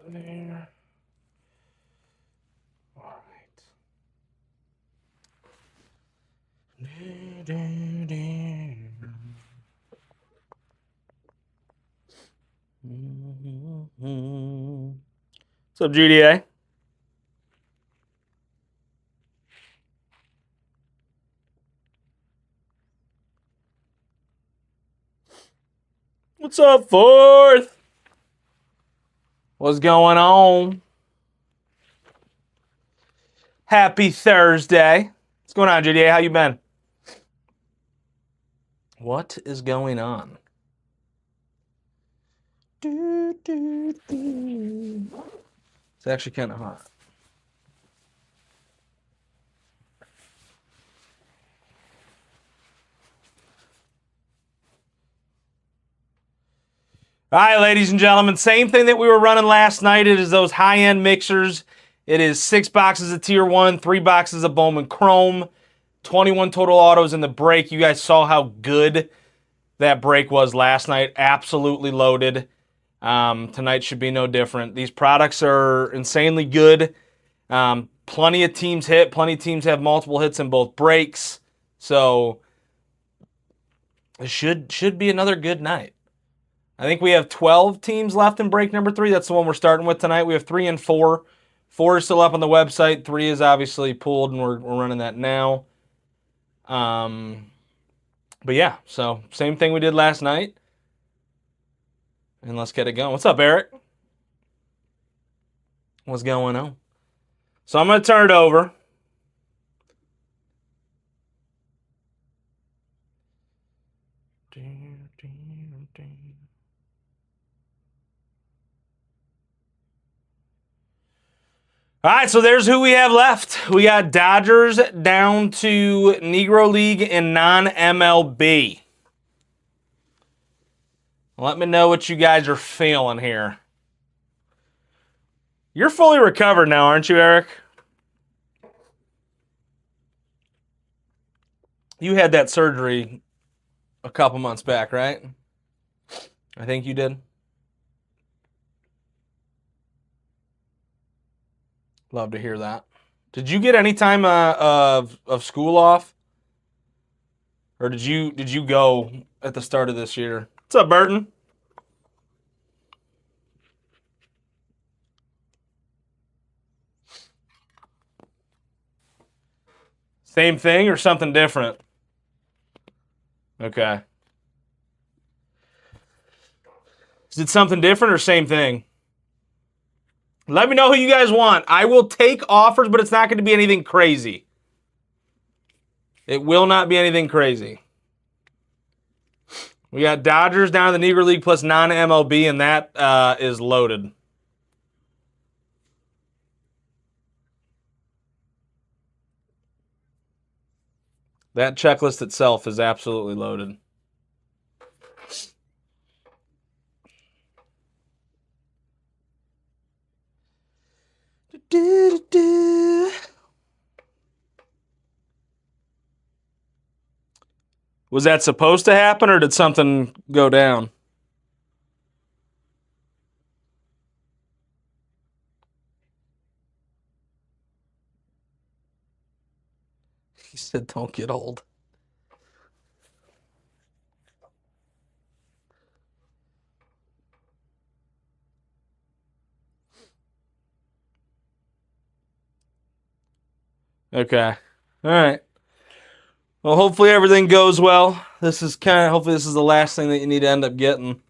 there. All right. What's up, GDA? What's up, Fourth? What's going on? Happy Thursday. What's going on, GDA? How you been? What is going on? It's actually kind of hot. All right, ladies and gentlemen, same thing that we were running last night. It is those high-end mixers. It is 6 boxes of Tier 1, 3 boxes of Bowman Chrome, 21 total autos in the break. You guys saw how good that break was last night. Absolutely loaded. Tonight should be no different. These products are insanely good. Plenty of teams hit. Plenty of teams have multiple hits in both breaks. So it should be another good night. I think we have 12 teams left in break number 3. That's the one we're starting with tonight. We have 3 and 4. 4 is still up on the website. 3 is obviously pulled, and we're running that now. But yeah, so same thing we did last night. And let's get it going. What's up, Eric? What's going on? So I'm going to turn it over. All right, so there's who we have left. We got Dodgers down to Negro League and non-MLB. Let me know what you guys are feeling here. You're fully recovered now, aren't you, Eric? You had that surgery a couple months back, right? I think you did. Love to hear that. Did you get any time of school off, or did you go at the start of this year? What's up, Burton? Same thing or something different? Okay. Is it something different or same thing? Let me know who you guys want. I will take offers, but it's not going to be anything crazy. It will not be anything crazy. We got Dodgers down in the Negro League plus non-MLB, and that is loaded. That checklist itself is absolutely loaded. Was that supposed to happen, or did something go down? He said, "Don't get old." Okay. All right. Well, hopefully everything goes well. Hopefully this is the last thing that you need to end up getting,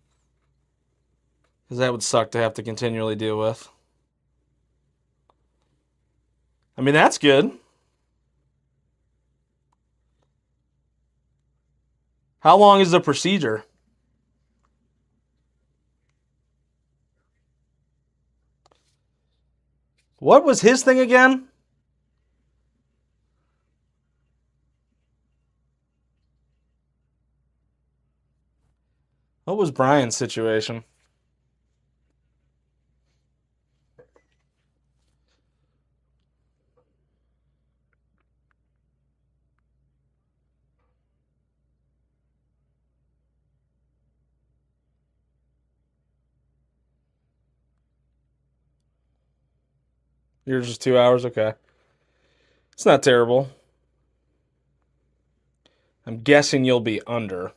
because that would suck to have to continually deal with. I mean, that's good. How long is the procedure? What was his thing again? What was Brian's situation? Yours is 2 hours? Okay. It's not terrible. I'm guessing you'll be under.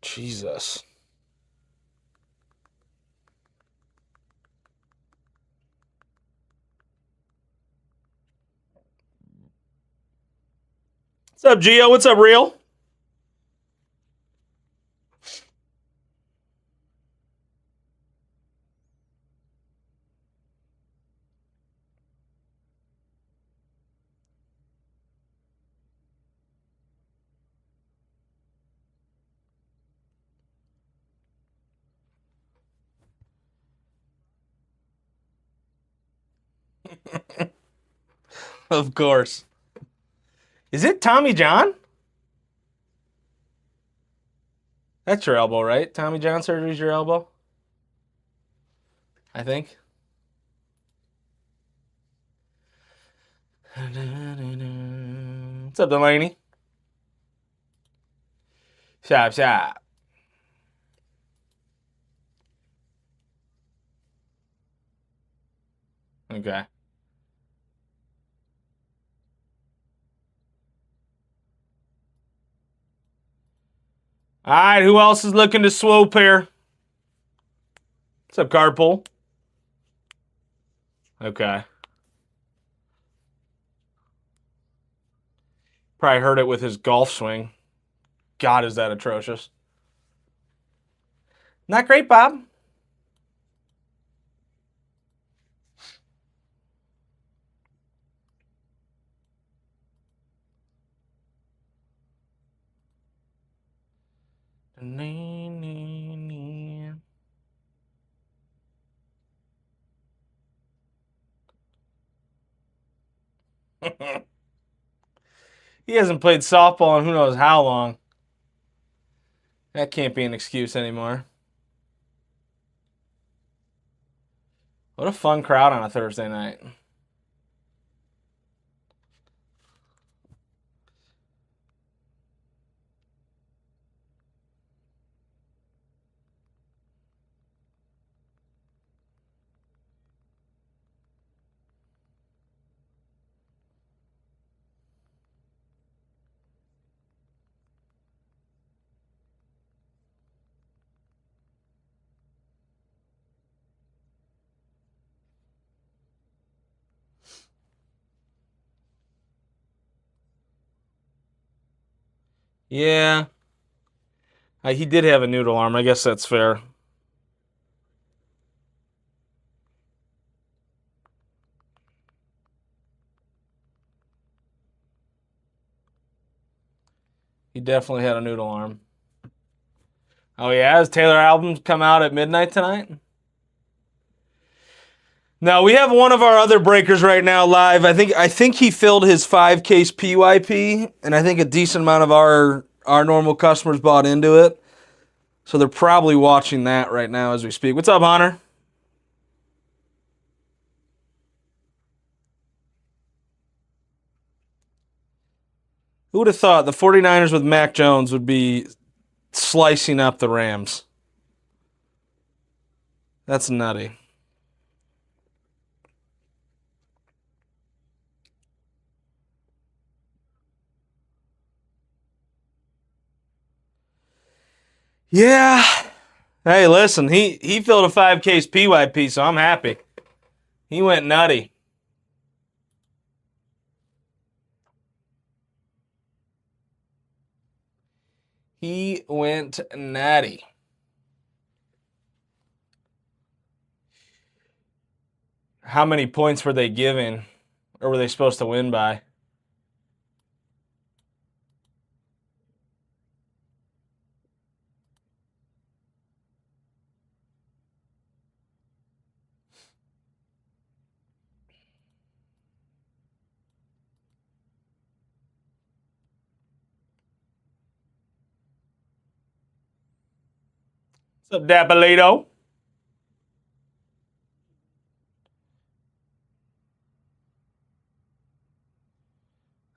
Jesus. What's up, Gio? What's up, Real? Of course. Is it Tommy John? That's your elbow, right? Tommy John surgery's your elbow? I think. What's up, Delaney? Shop, shop. Okay. All right, who else is looking to swoop here? What's up, Carpool? Okay. Probably heard it with his golf swing. God, is that atrocious. Not great, Bob. He hasn't played softball in who knows how long. That can't be an excuse anymore. What a fun crowd on a Thursday night. Yeah. He did have a noodle arm. I guess that's fair. He definitely had a noodle arm. Oh yeah, has Taylor albums come out at midnight tonight? No, we have one of our other breakers right now live. I think he filled his 5-case PYP, and I think a decent amount of our normal customers bought into it. So they're probably watching that right now as we speak. What's up, Hunter? Who would have thought the 49ers with Mac Jones would be slicing up the Rams? That's nutty. Yeah. Hey, listen, he filled a 5-case PYP, so I'm happy. He went nutty. He went natty. How many points were they giving? Or were they supposed to win by? What's up, Dapolito?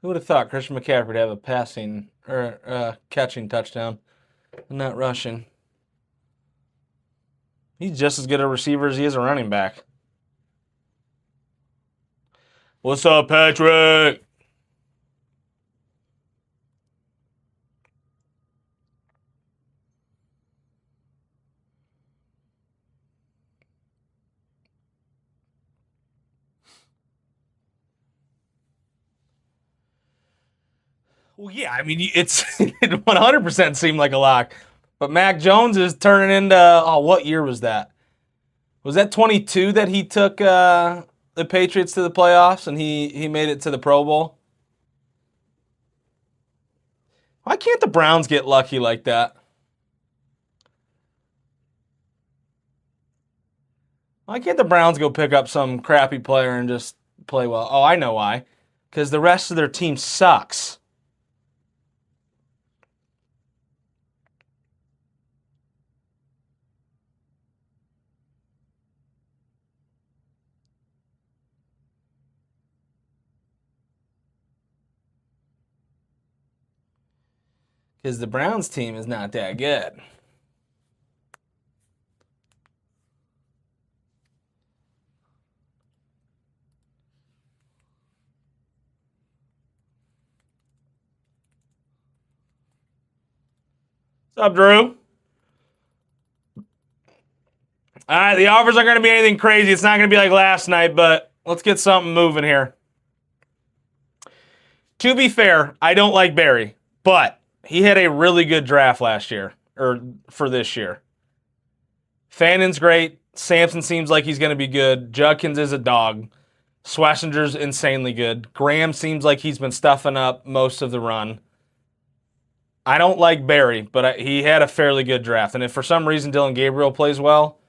Who would have thought Christian McCaffrey would have a passing or catching touchdown and not rushing? He's just as good a receiver as he is a running back. What's up, Patrick? Well, yeah, I mean, it's it 100% seemed like a lock. But Mac Jones is turning into, what year was that? Was that 22 that he took the Patriots to the playoffs and he made it to the Pro Bowl? Why can't the Browns get lucky like that? Why can't the Browns go pick up some crappy player and just play well? Oh, I know why. Because the rest of their team sucks. Because the Browns team is not that good. What's up, Drew? All right, the offers aren't going to be anything crazy. It's not going to be like last night, but let's get something moving here. To be fair, I don't like Barry, but he had a really good draft last year, or for this year. Fannon's great. Sampson seems like he's going to be good. Judkins is a dog. Schwarzenegger's insanely good. Graham seems like he's been stuffing up most of the run. I don't like Barry, but he had a fairly good draft. And if for some reason Dylan Gabriel plays well,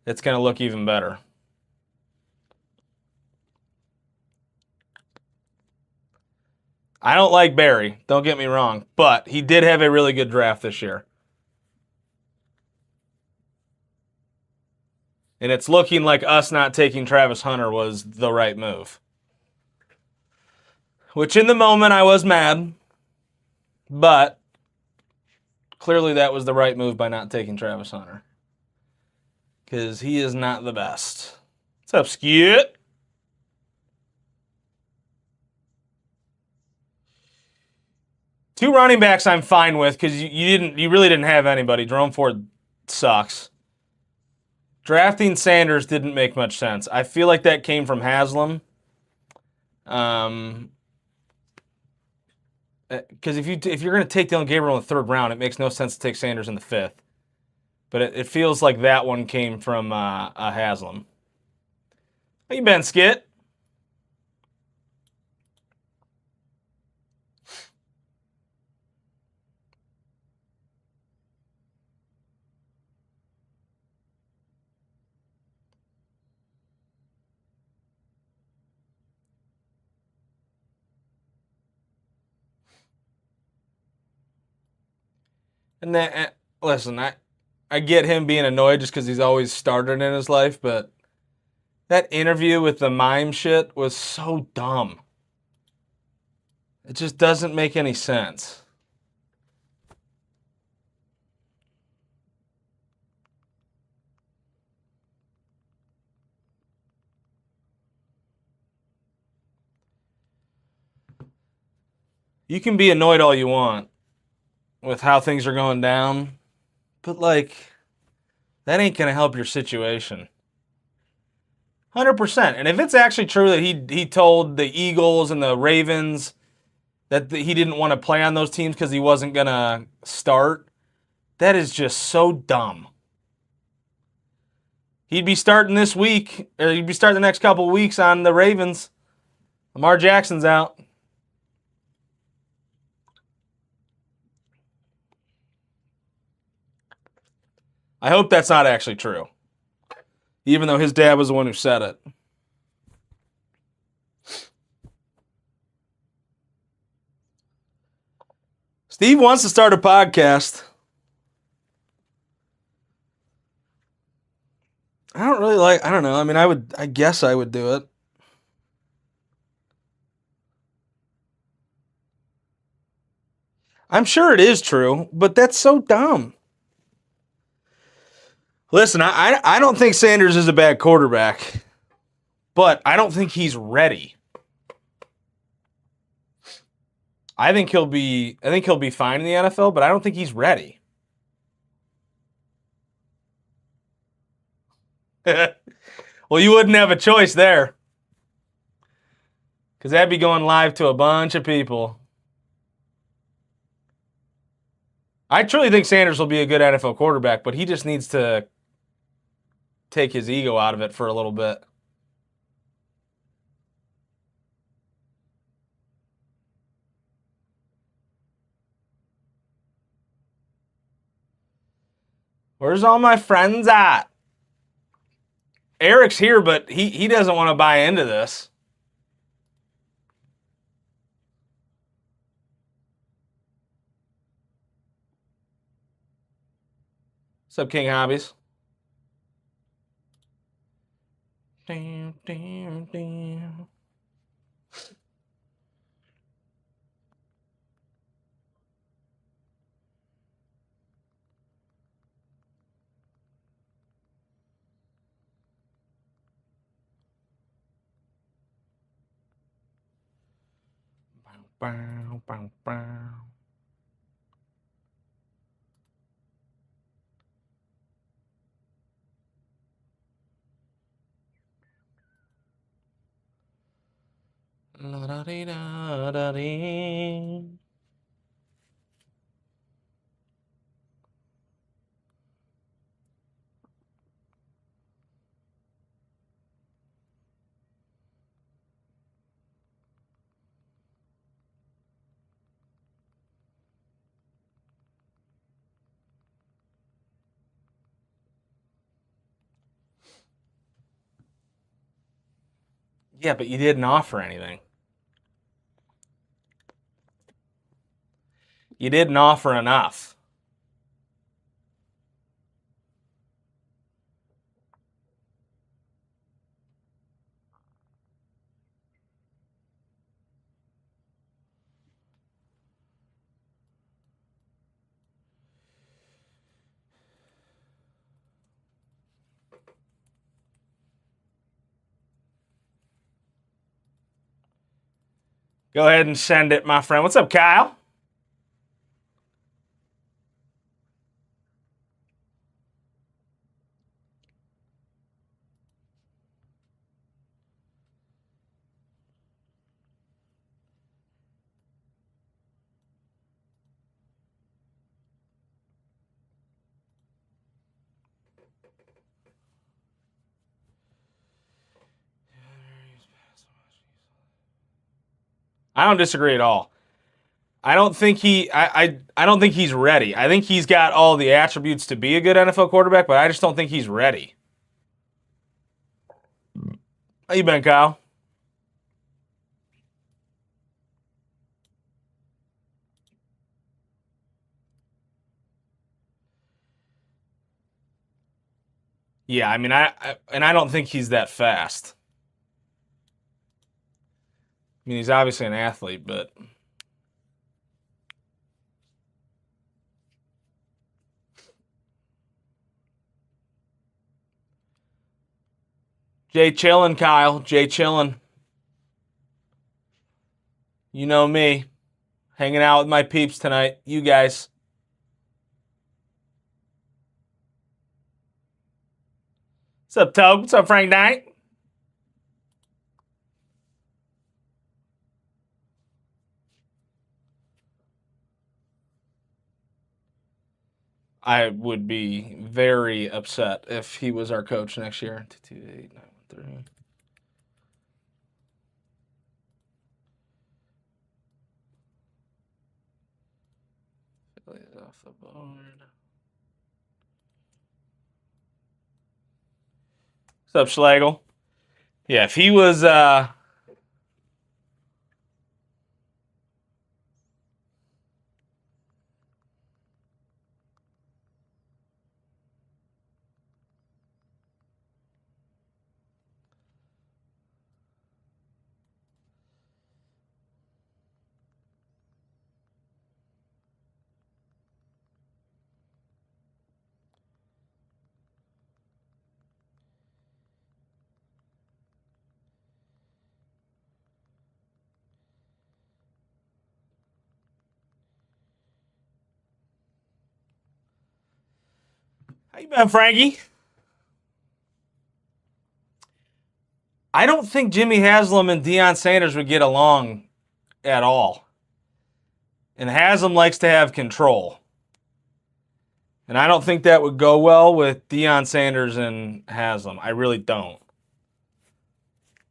it's going to look even better. I don't like Barry, don't get me wrong, but he did have a really good draft this year. And it's looking like us not taking Travis Hunter was the right move. Which in the moment I was mad, but clearly that was the right move by not taking Travis Hunter. Because he is not the best. What's up, Skit? Two running backs I'm fine with because you really didn't have anybody. Jerome Ford sucks. Drafting Sanders didn't make much sense. I feel like that came from Haslam. Because if you're going to take Dylan Gabriel in the third round, it makes no sense to take Sanders in the fifth. But it feels like that one came from Haslam. How you been, Skit? And that, listen, I get him being annoyed just because he's always started in his life, but that interview with the mime shit was so dumb. It just doesn't make any sense. You can be annoyed all you want with how things are going down, but like, that ain't gonna help your situation. 100%. And if it's actually true that he told the Eagles and the Ravens that he didn't want to play on those teams because he wasn't gonna start, that is just so dumb. He'd be starting this week, or he'd be starting the next couple of weeks on the Ravens. Lamar Jackson's out. I hope that's not actually true. Even though his dad was the one who said it. Steve wants to start a podcast. I don't know. I mean, I guess I would do it. I'm sure it is true, but that's so dumb. Listen, I don't think Sanders is a bad quarterback, but I don't think he's ready. I think he'll be fine in the NFL, but I don't think he's ready. Well, you wouldn't have a choice there. Because that'd be going live to a bunch of people. I truly think Sanders will be a good NFL quarterback, but he just needs to take his ego out of it for a little bit. Where's all my friends at? Eric's here, but he doesn't want to buy into this. What's up, King Hobbies? Damn, damn, damn. Bow, bow, bow. La da dee da da dee. Yeah, but you didn't offer anything. You didn't offer enough. Go ahead and send it, my friend. What's up, Kyle? I don't disagree at all. I don't think I don't think he's ready. I think he's got all the attributes to be a good NFL quarterback, but I just don't think he's ready. How you been, Kyle? Yeah, I mean, I don't think he's that fast. I mean, he's obviously an athlete, but Jay chillin', Kyle. Jay chillin'. You know me, hanging out with my peeps tonight. You guys. What's up, Toad? What's up, Frank Knight? I would be very upset if he was our coach next year. 228-913. Off the board. What's up, Schlegel? Yeah, if he was How you been, Frankie? I don't think Jimmy Haslam and Deion Sanders would get along at all. And Haslam likes to have control. And I don't think that would go well with Deion Sanders and Haslam. I really don't.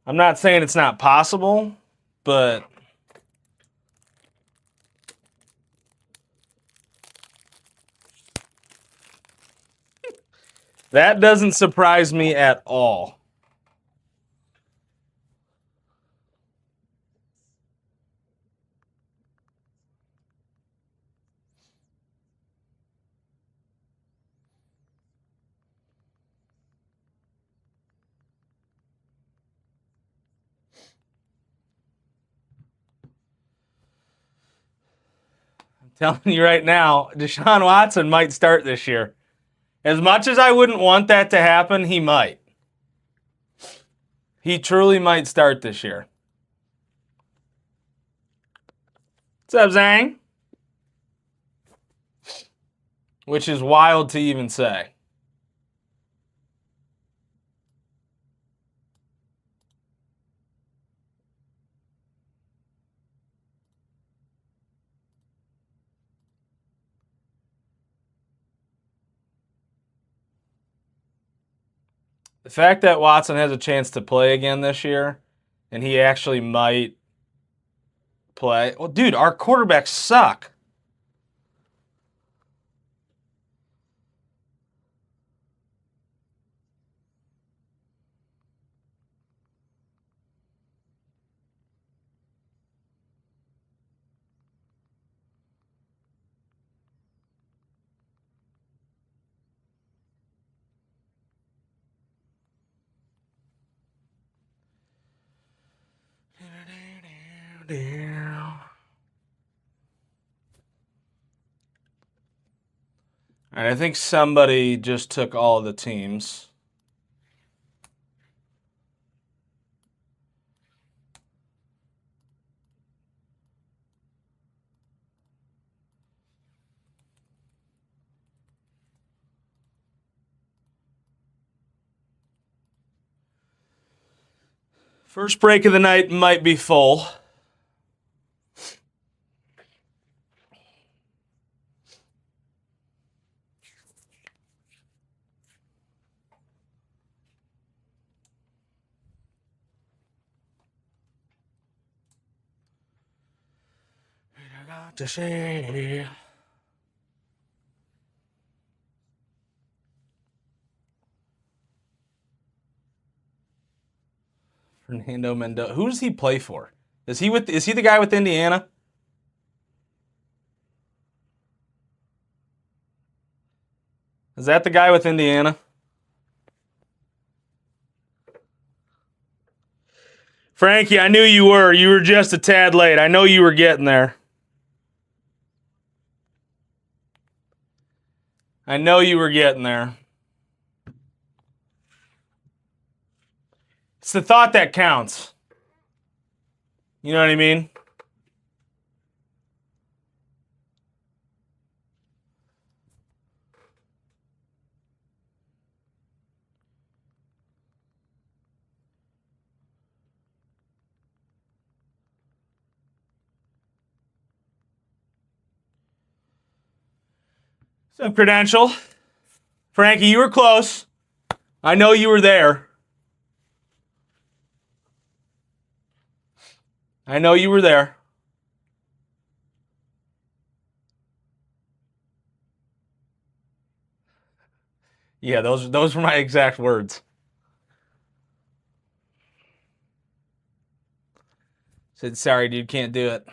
I'm not saying it's not possible, but that doesn't surprise me at all. I'm telling you right now, Deshaun Watson might start this year. As much as I wouldn't want that to happen, he might. He truly might start this year. What's up, Zang? Which is wild to even say. The fact that Watson has a chance to play again this year, and he actually might play. Well, dude, our quarterbacks suck. All right, I think somebody just took all of the teams. First break of the night might be full. I got to say. Fernando Mendoza. Who does he play for? Is he the guy with Indiana? Is that the guy with Indiana? Frankie, I knew you were. You were just a tad late. I know you were getting there. I know you were getting there. It's the thought that counts. You know what I mean? Some credential. Frankie, you were close. I know you were there. I know you were there. Yeah, those were my exact words. Said, sorry, dude, can't do it.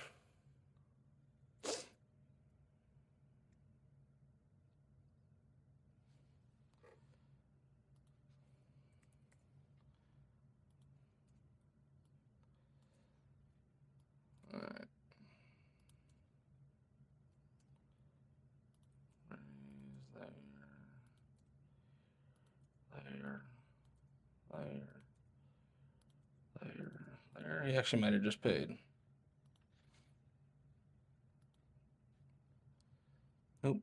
All right. There. He actually might have just paid. Nope.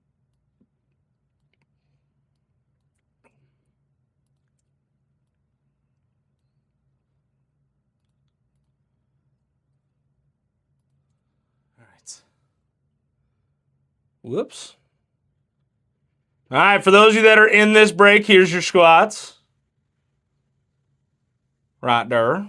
Whoops. All right, for those of you that are in this break, here's your squats. Right there.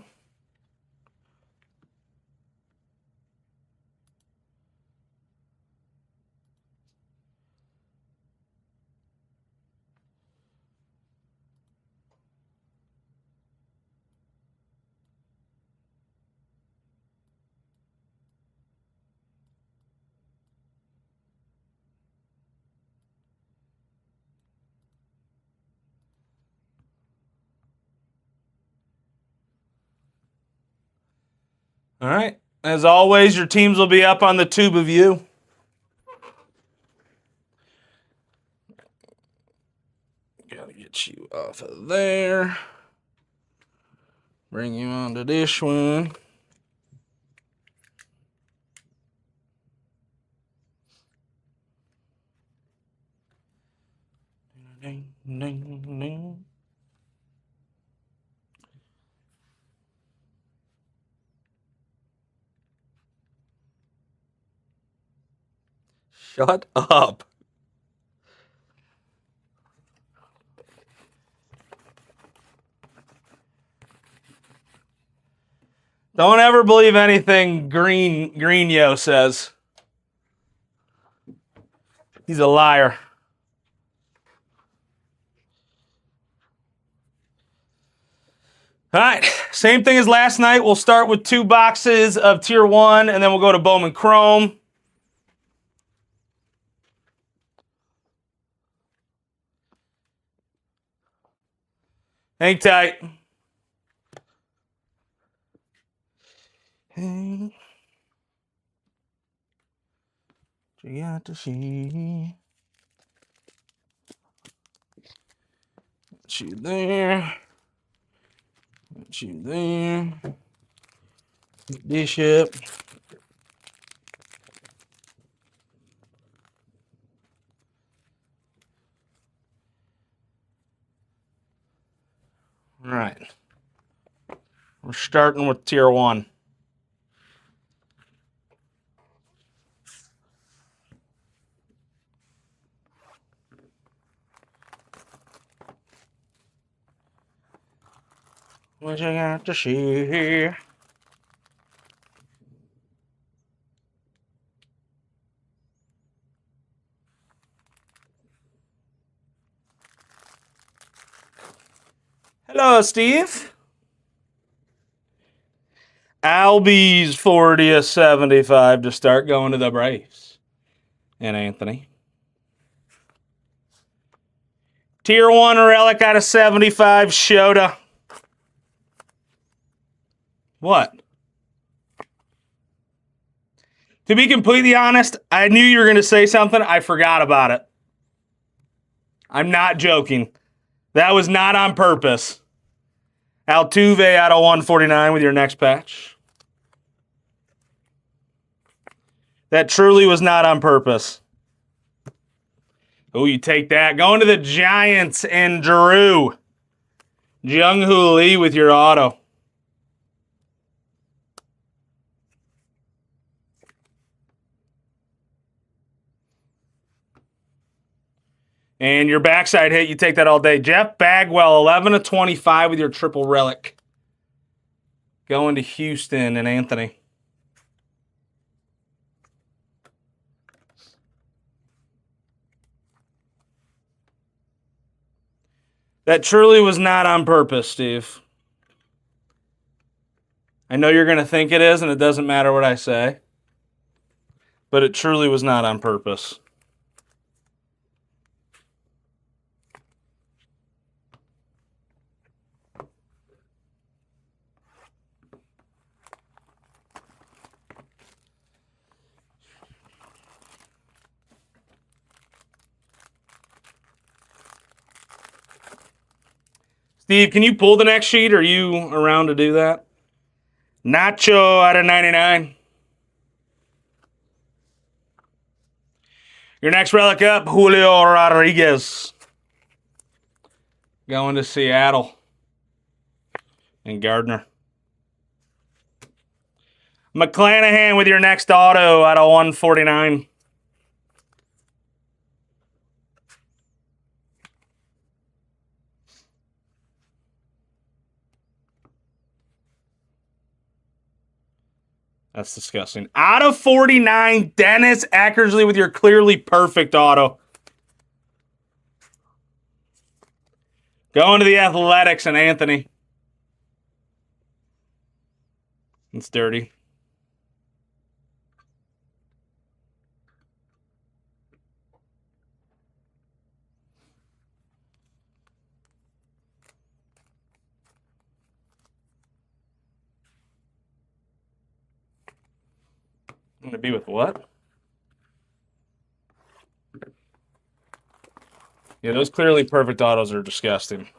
All right. As always, your teams will be up on the tube of you. Gotta get you off of there. Bring you onto this one. Ding, ding, ding. Shut up. Don't ever believe anything Greenio says. He's a liar. All right, same thing as last night. We'll start with 2 boxes of Tier 1, and then we'll go to Bowman Chrome. Hang tight. Hang. You got to see. Got you there. Got you there. Bishop. All right. We're starting with Tier 1. What you got to see here? Hello, Steve. Albies 40/75 to start going to the Braves. And Anthony. Tier 1 relic out of 75, Shota. What? To be completely honest, I knew you were going to say something. I forgot about it. I'm not joking. That was not on purpose. Altuve out of 149 with your next patch. That truly was not on purpose. Oh, you take that. Going to the Giants and Drew. Jung-Hoo Lee with your auto. And your backside hit, you take that all day. Jeff Bagwell, 11/25 with your triple relic. Going to Houston and Anthony. That truly was not on purpose, Steve. I know you're going to think it is, and it doesn't matter what I say. But it truly was not on purpose. Steve, can you pull the next sheet? Are you around to do that? Nacho out of 99. Your next relic up, Julio Rodriguez. Going to Seattle. And Gardner. McClanahan with your next auto out of 149. That's disgusting. Out of 49, Dennis Eckersley with your clearly perfect auto. Going to the Athletics and Anthony. It's dirty. I'm going to be with what? Yeah, those clearly perfect autos are disgusting.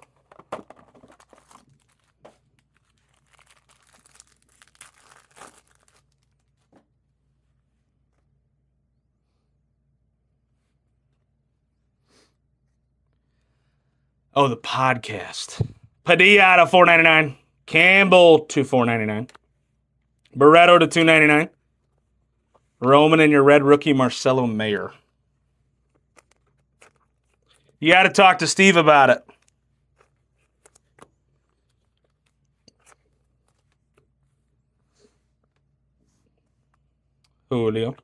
Oh, the podcast. Padilla out of $4.99. Campbell to $4.99. Barreto to $2.99. Roman and your red rookie, Marcelo Mayer. You got to talk to Steve about it. Julio.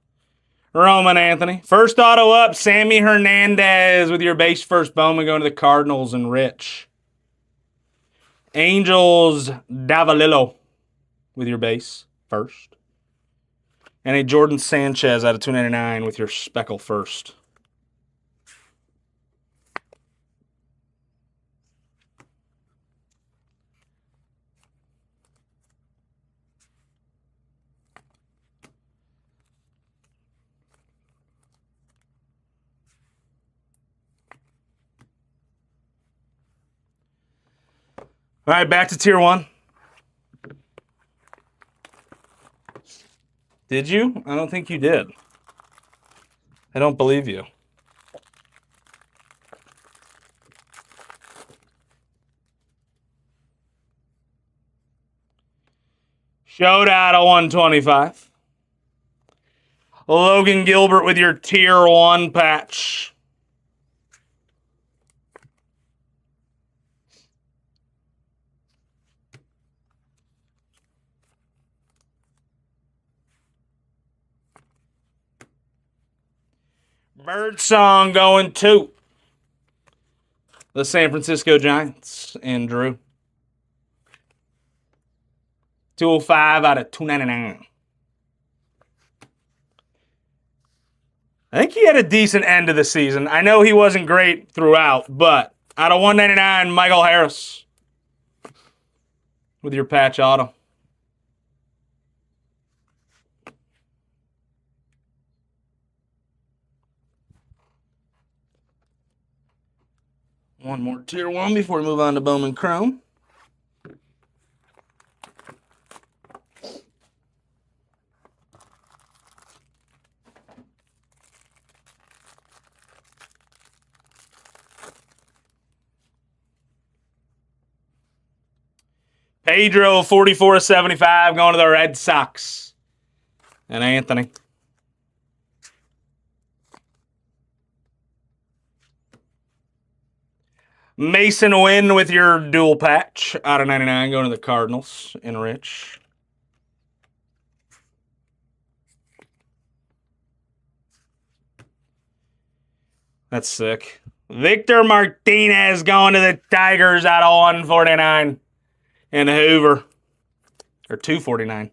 Roman Anthony. First auto up, Sammy Hernandez with your base first Bowman going to the Cardinals and Rich. Angels Davalillo with your base first. And a Jordan Sanchez out of $2.99 with your speckle first. All right, back to tier 1. Did you? I don't think you did. I don't believe you. Showed out of 125. Logan Gilbert with your tier 1 patch. Birdsong going to the San Francisco Giants and Drew. 205 out of 299. I think he had a decent end of the season. I know he wasn't great throughout, but out of 199, Michael Harris with your patch auto. One more tier 1 before we move on to Bowman Chrome. Pedro, 44/75, going to the Red Sox. And Anthony. Mason Wynn with your dual patch out of 99, going to the Cardinals and Rich. That's sick. Victor Martinez going to the Tigers out of 149. And Hoover. Or 249.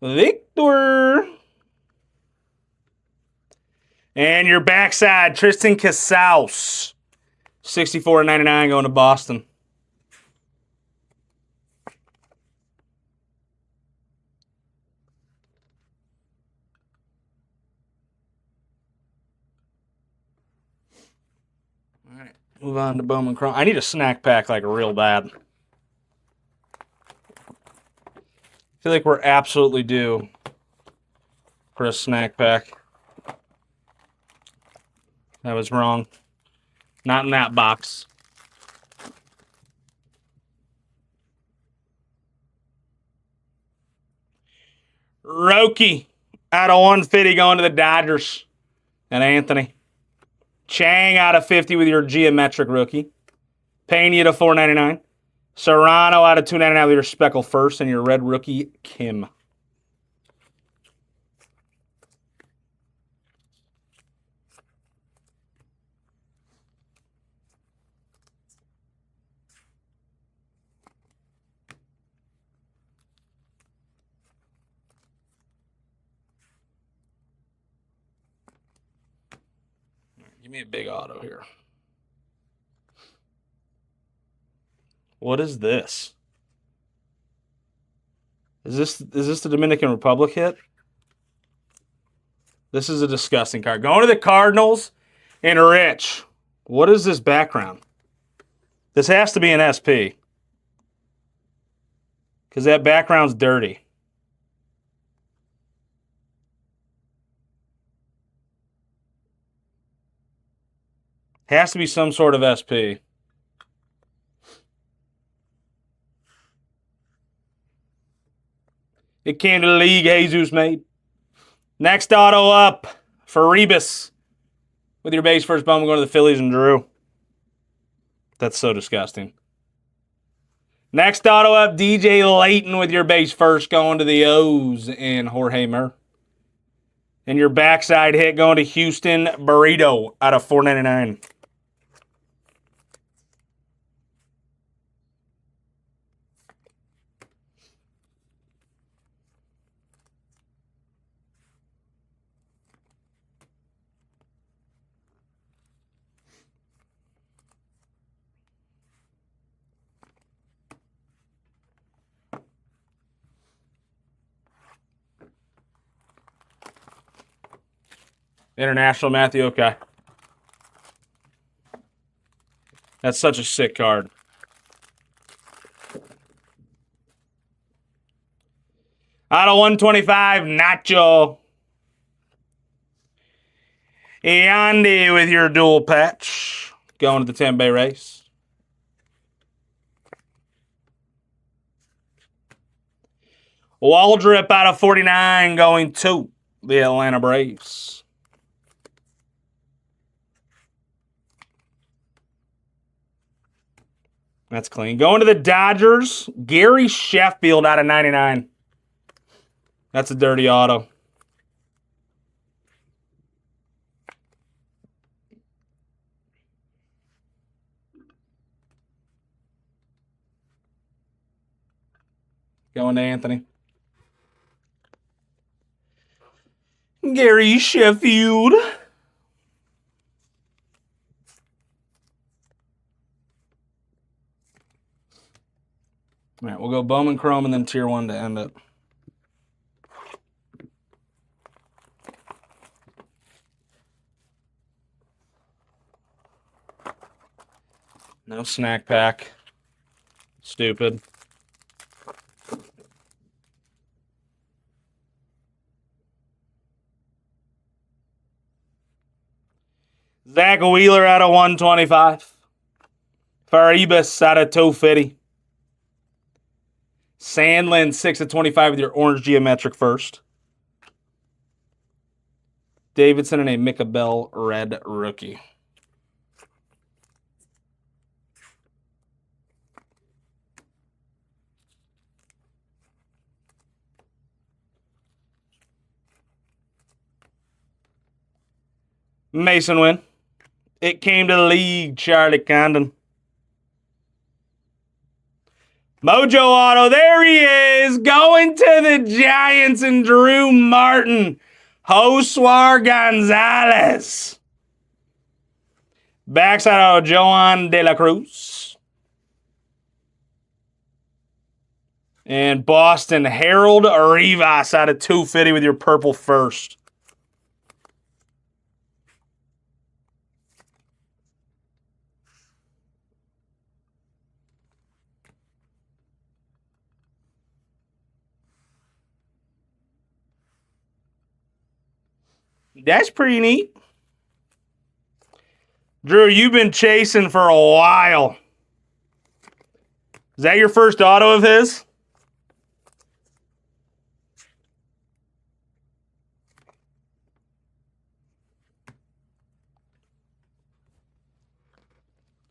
Victor. And your backside, Tristan Casals. 64.99 going to Boston. All right, move on to Bowman Chrome. I need a snack pack like real bad. I feel like we're absolutely due for a snack pack. I was wrong. Not in that box. Roki out of 150 going to the Dodgers. And Anthony. Chang out of 50 with your geometric rookie. Pena to $4.99. Serrano out of 299 with your Speckle first and your red rookie, Kim. Give me a big auto here. What is this? Is this the Dominican Republic hit? This is a disgusting card. Going to the Cardinals and Rich. What is this background? This has to be an SP. Because that background's dirty. Has to be some sort of SP. It came to the league, Jesus made. Next auto up for Rebus. With your base first bum, going to the Phillies and Drew. That's so disgusting. Next auto up, DJ Layton with your base first, going to the O's and Jorge Mur. And your backside hit going to Houston Burrito out of 499. International Matthew, okay. That's such a sick card. Out of 125, Nacho. Yandy with your dual patch. Going to the Tampa Bay Rays. Waldrip out of 49 going to the Atlanta Braves. That's clean. Going to the Dodgers, Gary Sheffield out of 99. That's a dirty auto. Going to Anthony. Gary Sheffield. All right, we'll go Bowman Chrome and then Tier 1 to end it. No snack pack. Stupid. Zach Wheeler out of 125. Faribas out of 250. Sandlin 6 of 25 with your orange geometric first. Davidson and a Micah Bell red rookie. Mason win. It came to the league, Charlie Condon. Mojo Auto, there he is, going to the Giants and Drew Martin. Josuar Gonzalez. Backside of Joan De La Cruz. And Boston, Harold Rivas out of 250 with your purple first. That's pretty neat. Drew, you've been chasing for a while. Is that your first auto of his?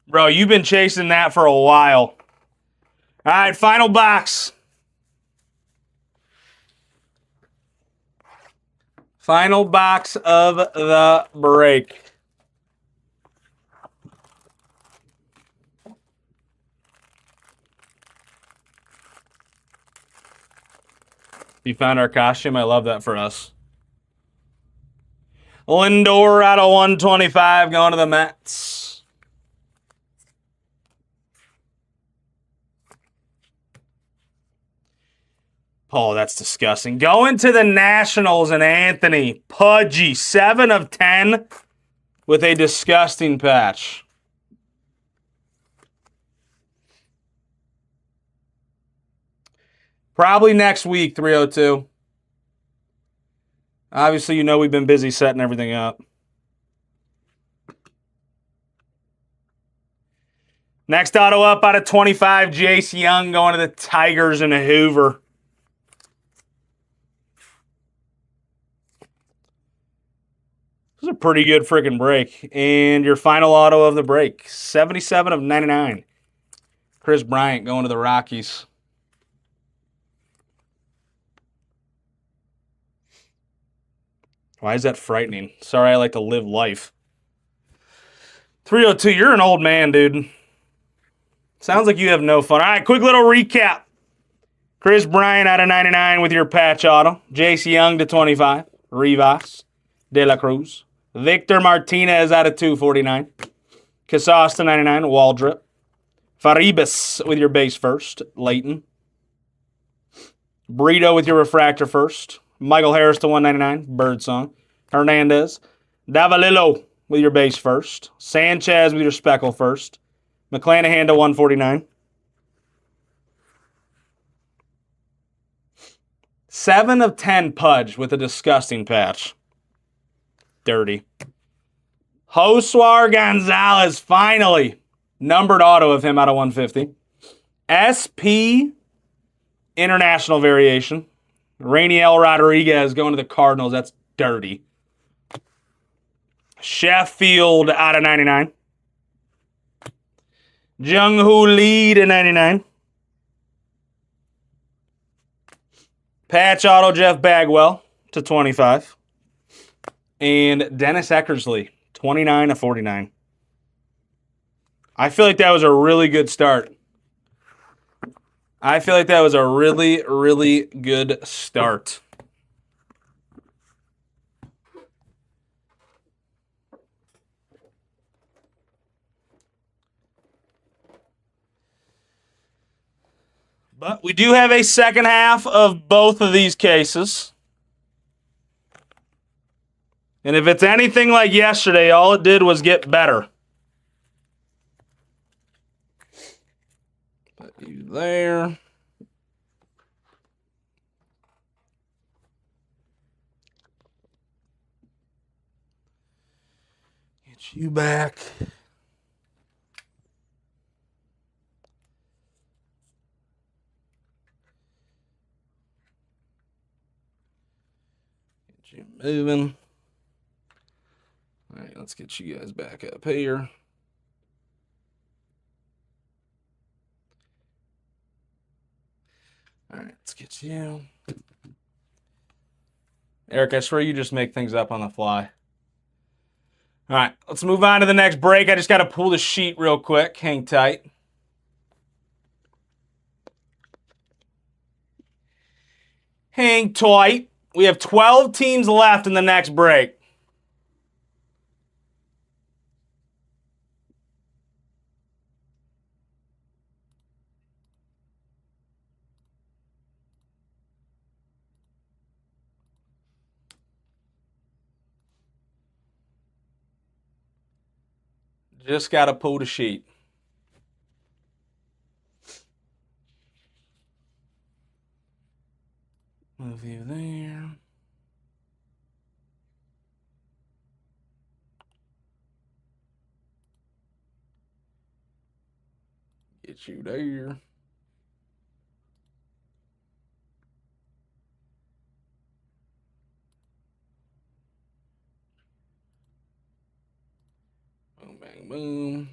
Bro, you've been chasing that for a while. All right, final box. Final box of the break. You found our costume. I love that for us. Lindor out of 125 going to the Mets. Oh, that's disgusting. Going to the Nationals and Anthony Pudgy, 7 of 10 with a disgusting patch. Probably next week, 302. Obviously, you know we've been busy setting everything up. Next auto up out of 25, Jace Young going to the Tigers and Hoover. This is a pretty good freaking break. And your final auto of the break, 77 of 99. Chris Bryant going to the Rockies. Why is that frightening? Sorry, I like to live life. 302, you're an old man, dude. Sounds like you have no fun. All right, quick little recap. Chris Bryant out of 99 with your patch auto. Jace Young to 25. Rivas. De La Cruz. Victor Martinez out of 249. Casas to 99. Waldrop. Faribas with your base first. Leighton. Brito with your refractor first. Michael Harris to 199. Birdsong. Hernandez. Davalillo with your base first. Sanchez with your speckle first. McClanahan to 149. 7 of 10 Pudge with a disgusting patch. Dirty. Josuar Gonzalez, finally. Numbered auto of him out of 150. SP International Variation. Rainiel Rodriguez going to the Cardinals. That's dirty. Sheffield out of 99. Jung-Hoo Lee to 99. Patch auto Jeff Bagwell to 25. And Dennis Eckersley, 29 of 49. I feel like that was a really good start. I feel like that was a really, really good start. But we do have a second half of both of these cases. And if it's anything like yesterday, all it did was get better. Put you there. Get you back. Get you moving. All right, let's get you guys back up here. All right, let's get you. Eric, I swear you just make things up on the fly. All right, let's move on to the next break. I just got to pull the sheet real quick. Hang tight. Hang tight. We have 12 teams left in the next break. Just got to pull the sheet. Move you there. Get you there. Boom, bang, boom.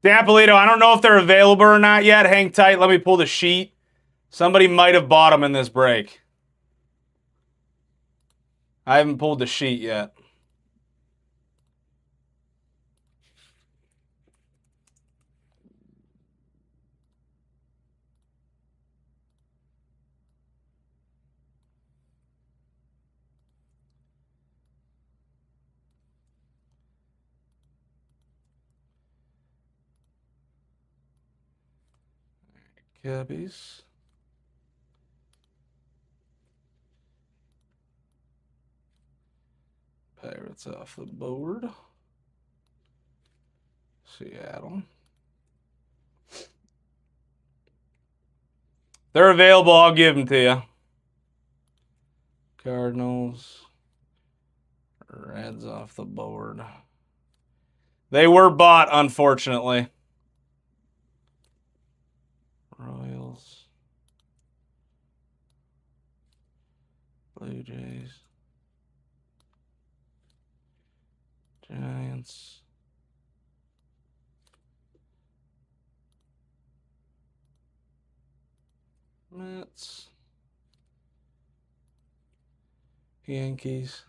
Dan Polito, I don't know if they're available or not yet. Hang tight. Let me pull the sheet. Somebody might have bought them in this break. I haven't pulled the sheet yet. Cubbies. Pirates off the board. Seattle. They're available. I'll give them to you. Cardinals. Reds off the board. They were bought, unfortunately. Royals. Blue Jays. Giants. Mets. Yankees.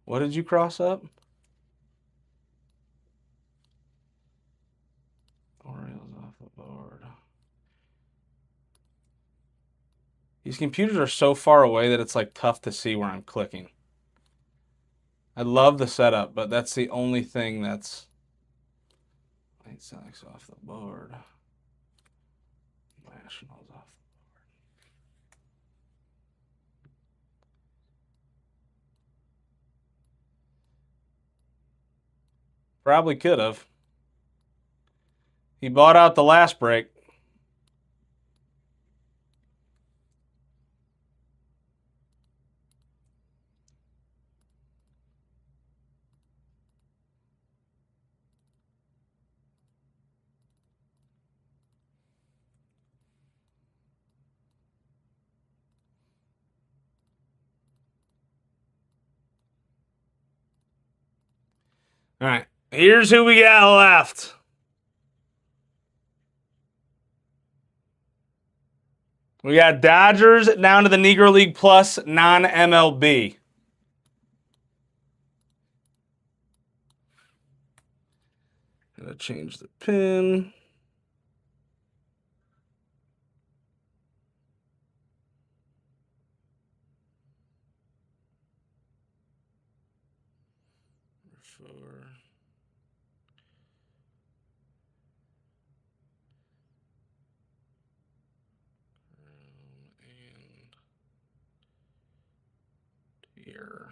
What did you cross up? Orioles off the board. These computers are so far away that it's like tough to see where I'm clicking. I love the setup, but that's the only thing that's... White Sox off the board. Nationals off the board. Probably could have. He bought out the last break. All right, here's who we got left. We got Dodgers down to the Negro League Plus non-MLB. Gonna change the pin. Here.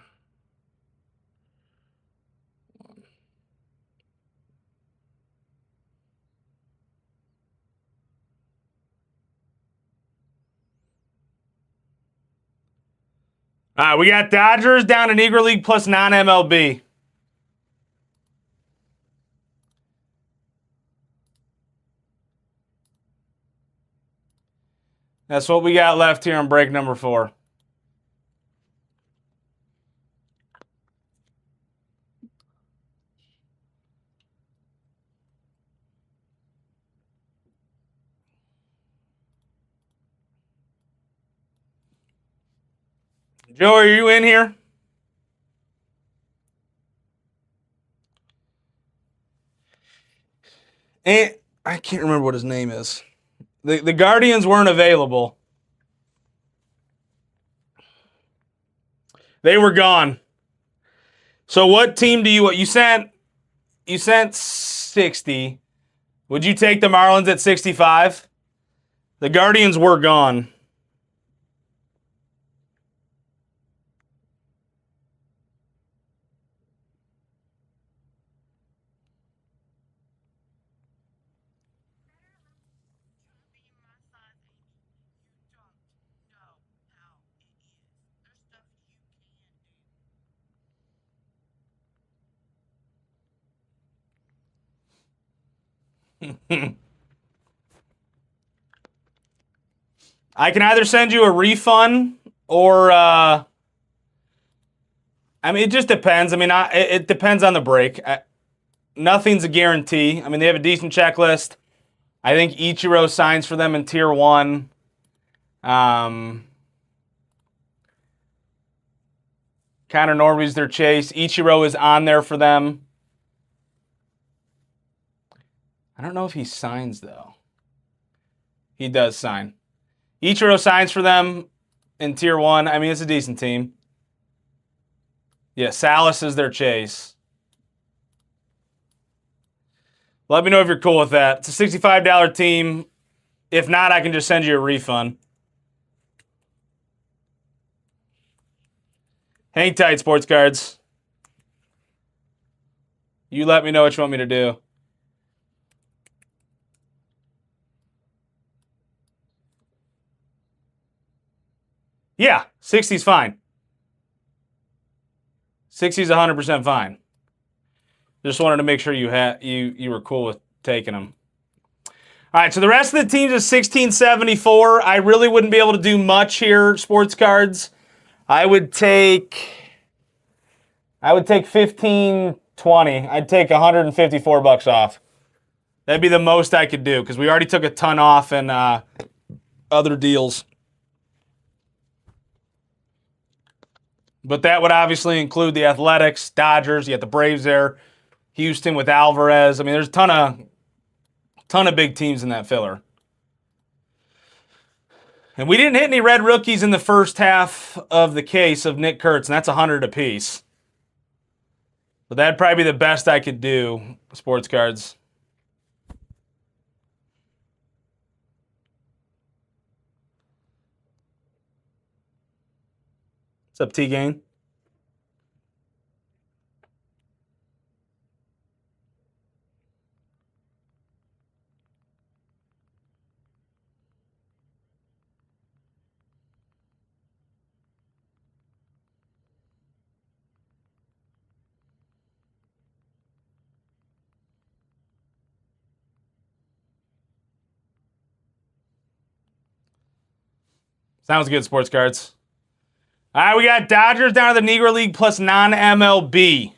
All right, we got Dodgers down to Negro League Plus non-MLB. That's what we got left here on break number 4. Joe, are you in here? And I can't remember what his name is. The Guardians weren't available. They were gone. So what team do you sent 60. Would you take the Marlins at 65? The Guardians were gone. I can either send you a refund or I mean, it just depends. I mean, it depends on the break. Nothing's a guarantee. I mean, they have a decent checklist. I think Ichiro signs for them in Tier 1. Connor Norby's their chase. Ichiro is on there for them. I don't know if he signs, though. He does sign. Ichiro signs for them in Tier 1. I mean, it's a decent team. Yeah, Salas is their chase. Let me know if you're cool with that. It's a $65 team. If not, I can just send you a refund. Hang tight, sports cards. You let me know what you want me to do. Yeah, 60's fine. 60's 100% fine. Just wanted to make sure you were cool with taking them. All right, so the rest of the teams is 1674. I really wouldn't be able to do much here, sports cards. I would take 1520. I'd take $154 off. That'd be the most I could do because we already took a ton off in other deals. But that would obviously include the Athletics, Dodgers. You got the Braves there, Houston with Alvarez. I mean, there's a ton of big teams in that filler. And we didn't hit any red rookies in the first half of the case of Nick Kurtz, and that's 100 apiece. But that'd probably be the best I could do, sports cards. What's up, T-Gain? Sounds good, sports cards. All right, we got Dodgers down to the Negro League plus non-MLB.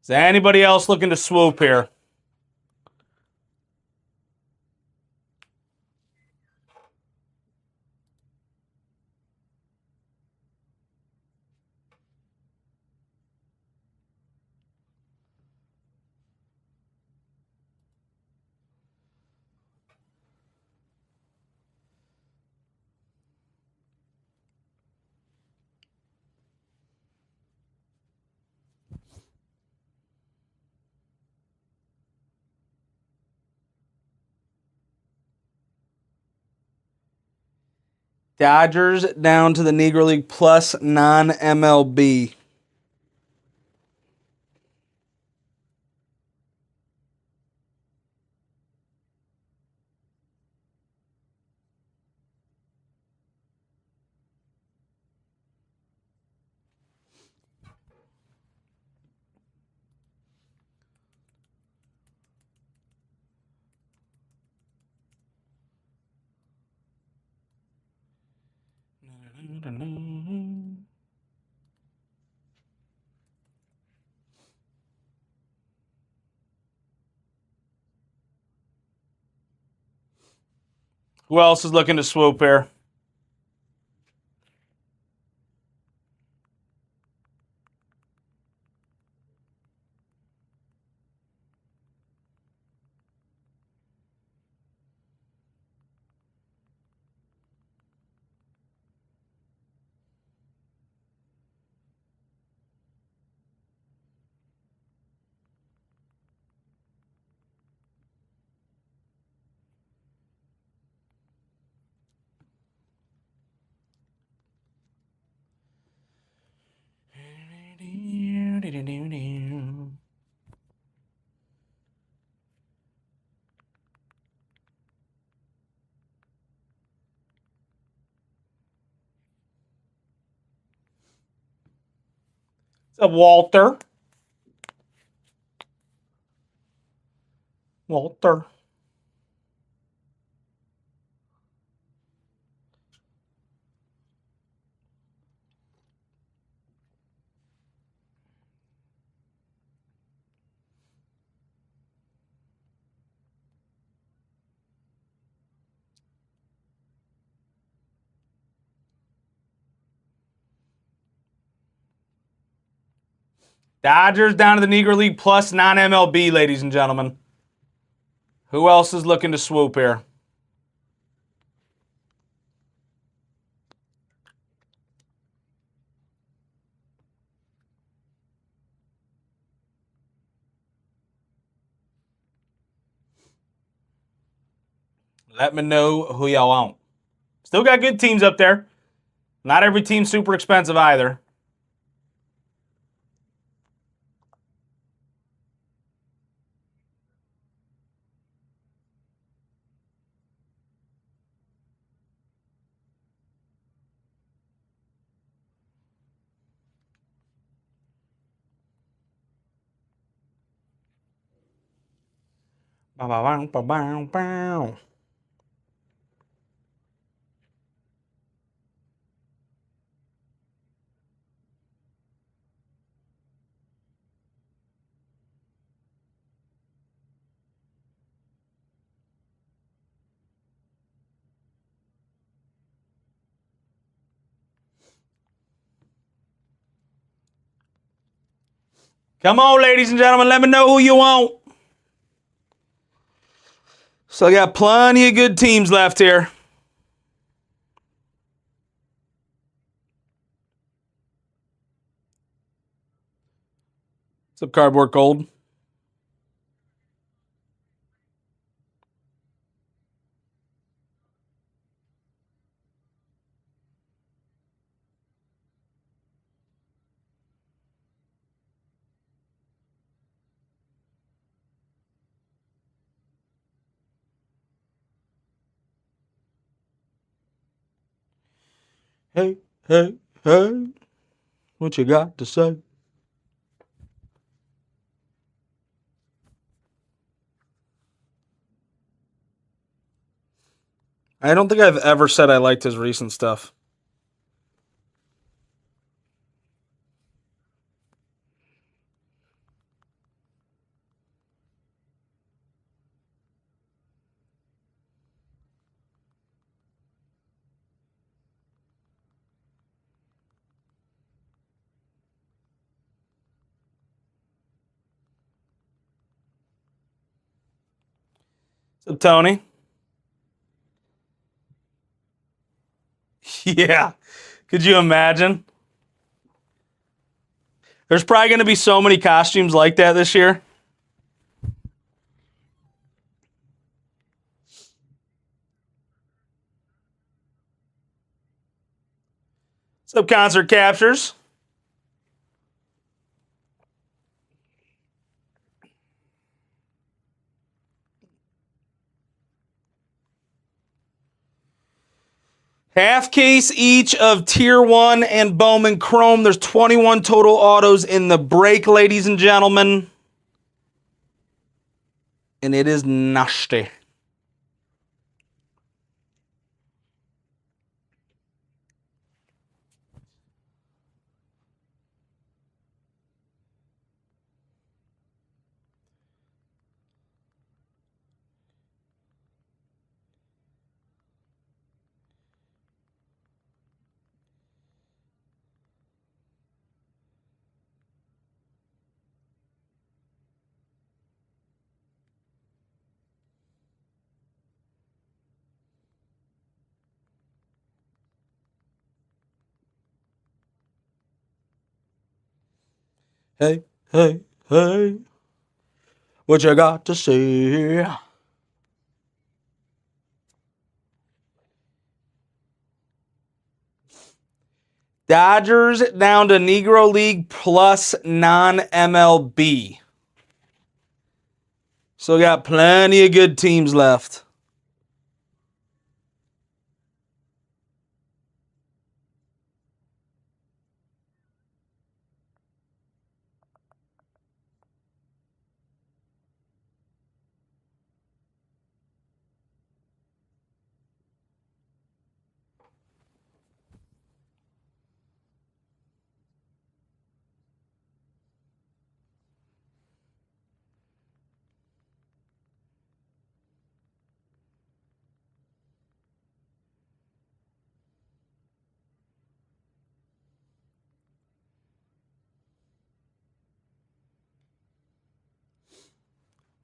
Is there anybody else looking to swoop here? Dodgers down to the Negro League plus non-MLB. Who else is looking to swoop here? What's up, Walter? Walter. Dodgers down to the Negro League plus non-MLB, ladies and gentlemen. Who else is looking to swoop here? Let me know who y'all want. Still got good teams up there. Not every team's super expensive either. Come on, ladies and gentlemen, let me know who you want. So I got plenty of good teams left here. What's up, Cardboard Gold? Hey, hey, hey. What you got to say? I don't think I've ever said I liked his recent stuff. So, Tony? Yeah. Could you imagine? There's probably going to be so many costumes like that this year. What's up, Concert Captures? Half case each of Tier 1 and Bowman Chrome. There's 21 total autos in the break, ladies and gentlemen. And it is nasty. Hey, hey, hey. What you got to say? Dodgers down to Negro League plus non-MLB. So got plenty of good teams left.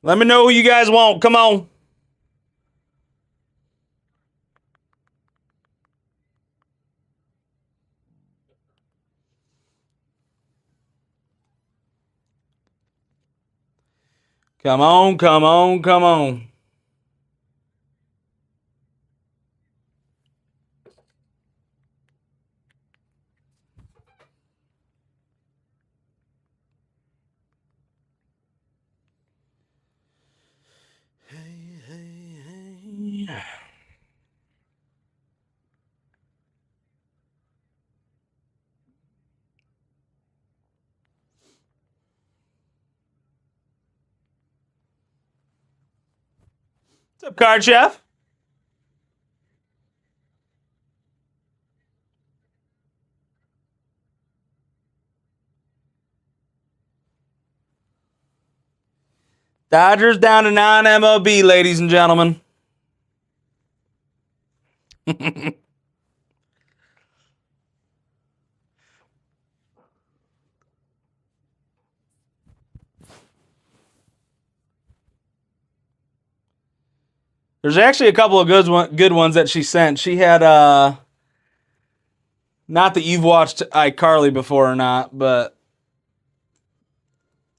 Let me know who you guys want. Come on. Come on, come on, come on. Hey. What's up, Card Chef? Dodgers down to non-MLB, ladies and gentlemen. There's actually a couple of good ones that she sent. She had not that you've watched iCarly before or not, but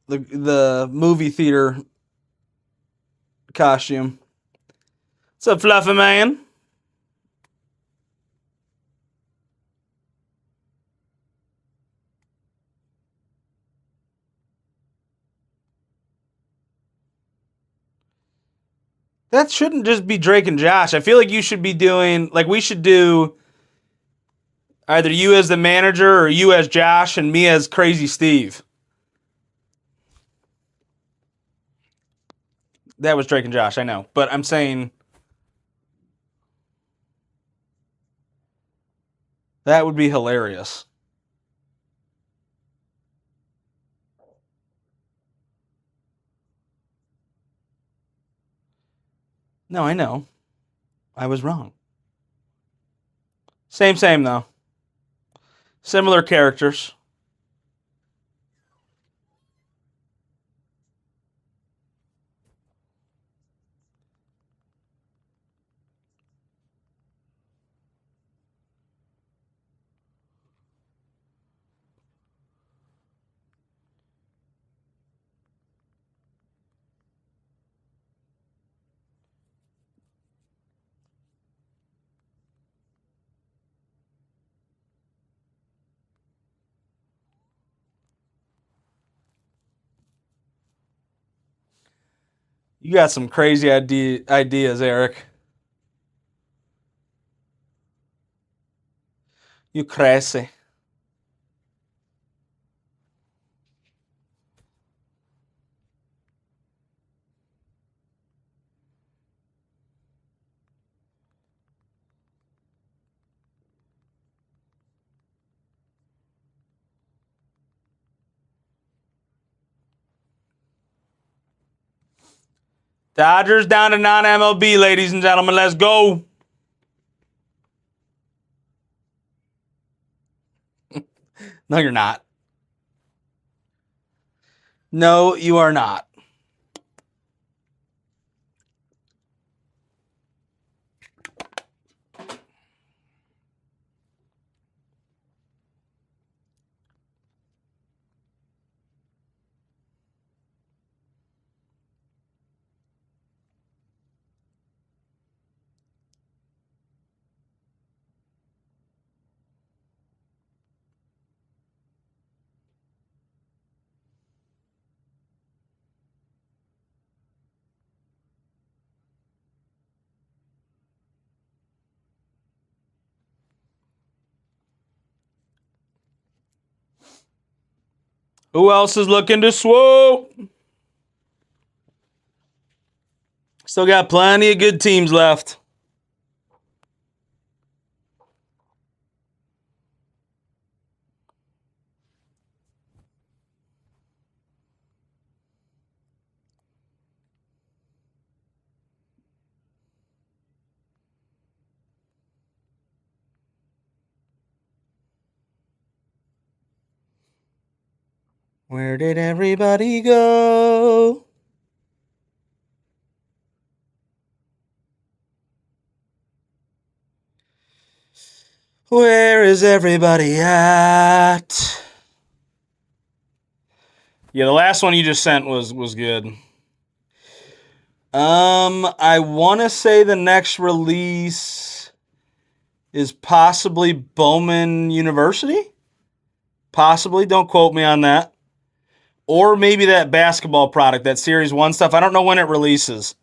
the movie theater costume. What's up, Fluffy Man? That shouldn't just be Drake and Josh. I feel like you should be doing, like, we should do either you as the manager or you as Josh and me as Crazy Steve. That was Drake and Josh, I know. But I'm saying that would be hilarious. No, I know. I was wrong. Same, though. Similar characters. You got some crazy ideas, Eric. You crazy. Dodgers down to non-MLB, ladies and gentlemen. Let's go. No, you're not. No, you are not. Who else is looking to swoop? Still got plenty of good teams left. Where did everybody go? Where is everybody at? Yeah, the last one you just sent was good. I want to say the next release is possibly Bowman University. Possibly, don't quote me on that. Or maybe that basketball product, that Series 1 stuff. I don't know when it releases.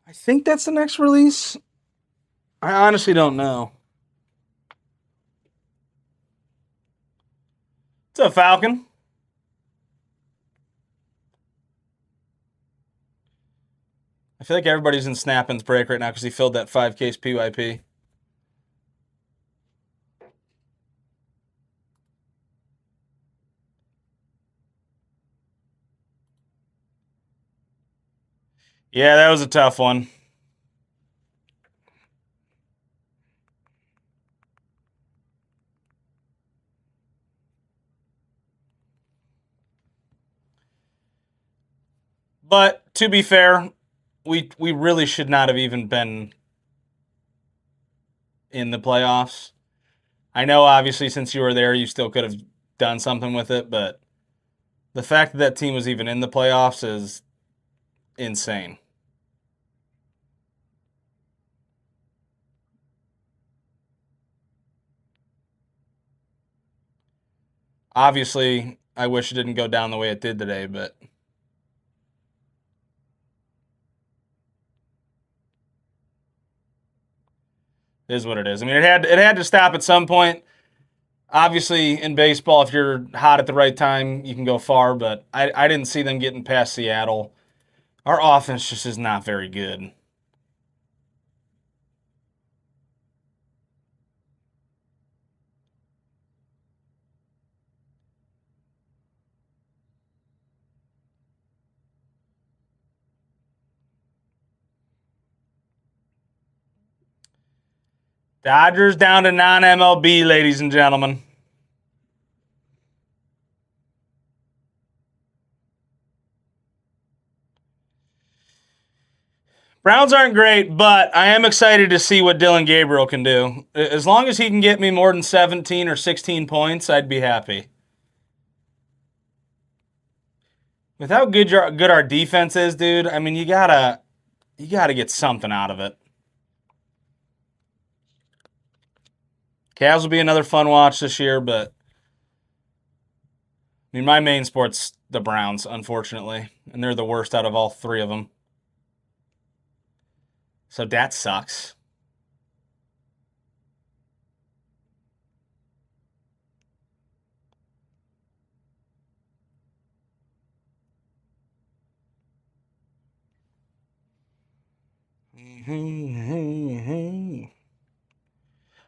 I think that's the next release. I honestly don't know. It's a Falcon. I feel like everybody's in Snappin's break right now because he filled that 5-case PYP. Yeah, that was a tough one. But to be fair, we really should not have even been in the playoffs. I know, obviously, since you were there, you still could have done something with it, but the fact that that team was even in the playoffs is insane. Obviously, I wish it didn't go down the way it did today, but it is what it is. I mean, it had to stop at some point. Obviously, in baseball, if you're hot at the right time, you can go far, but I didn't see them getting past Seattle. Our offense just is not very good. Dodgers down to non-MLB, ladies and gentlemen. Browns aren't great, but I am excited to see what Dylan Gabriel can do. As long as he can get me more than 17 or 16 points, I'd be happy. With how good our defense is, dude, I mean, you gotta get something out of it. Cavs will be another fun watch this year, but I mean, my main sport's the Browns, unfortunately, and they're the worst out of all three of them. So that sucks.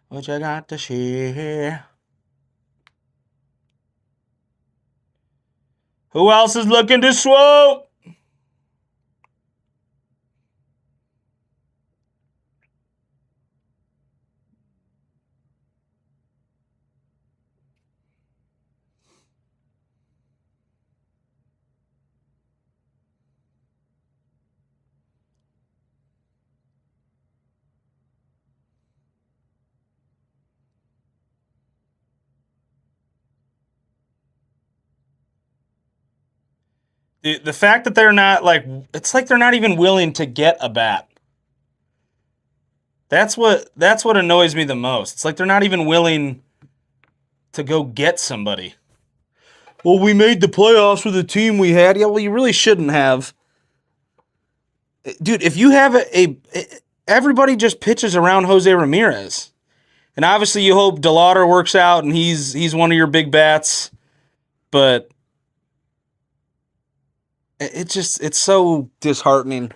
What you got to share? Who else is looking to swoop? The fact that they're not it's like they're not even willing to get a bat. That's what annoys me the most. It's like they're not even willing to go get somebody. Well, we made the playoffs with the team we had. Yeah, well, you really shouldn't have. Dude, if you have everybody just pitches around Jose Ramirez. And obviously you hope DeLauder works out and he's one of your big bats, but it's so disheartening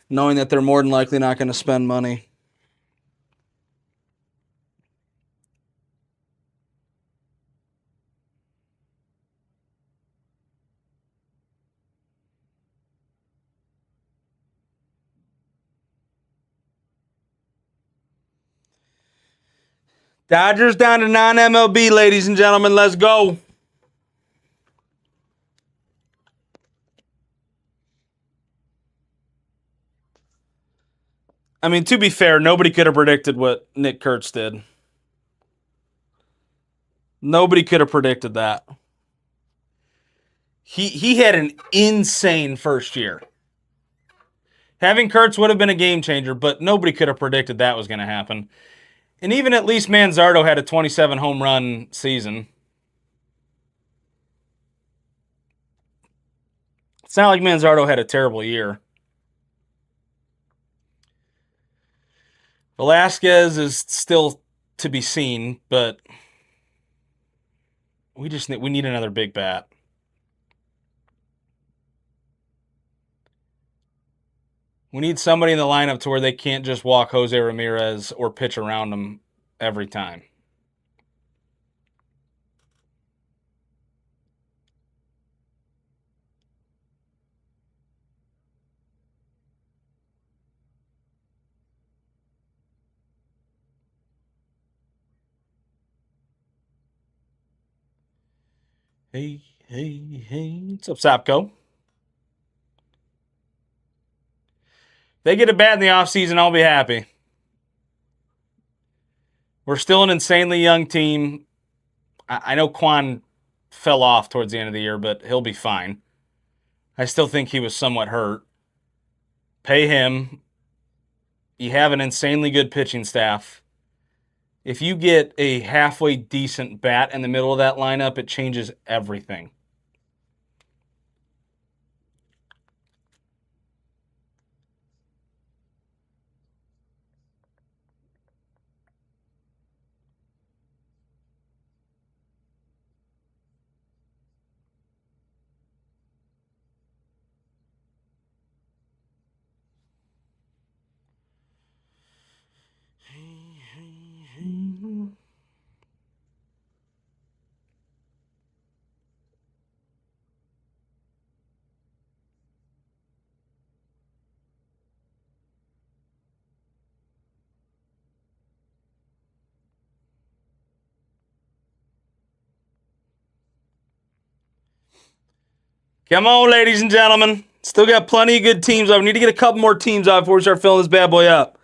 knowing that they're more than likely not going to spend money. Dodgers down to non-MLB, ladies and gentlemen. Let's go. I mean, to be fair, nobody could have predicted what Nick Kurtz did. Nobody could have predicted that. He had an insane first year. Having Kurtz would have been a game changer, but nobody could have predicted that was going to happen. And even at least Manzardo had a 27 home run season. It's not like Manzardo had a terrible year. Velasquez is still to be seen, but we need another big bat. We need somebody in the lineup to where they can't just walk Jose Ramirez or pitch around him every time. Hey, what's up, Sapco? They get a bat in the offseason, I'll be happy. We're still an insanely young team. I know Quan fell off towards the end of the year, but he'll be fine. I still think he was somewhat hurt. Pay him. You have an insanely good pitching staff. If you get a halfway decent bat in the middle of that lineup, it changes everything. Come on, ladies and gentlemen. Still got plenty of good teams. I need to get a couple more teams out before we start filling this bad boy up.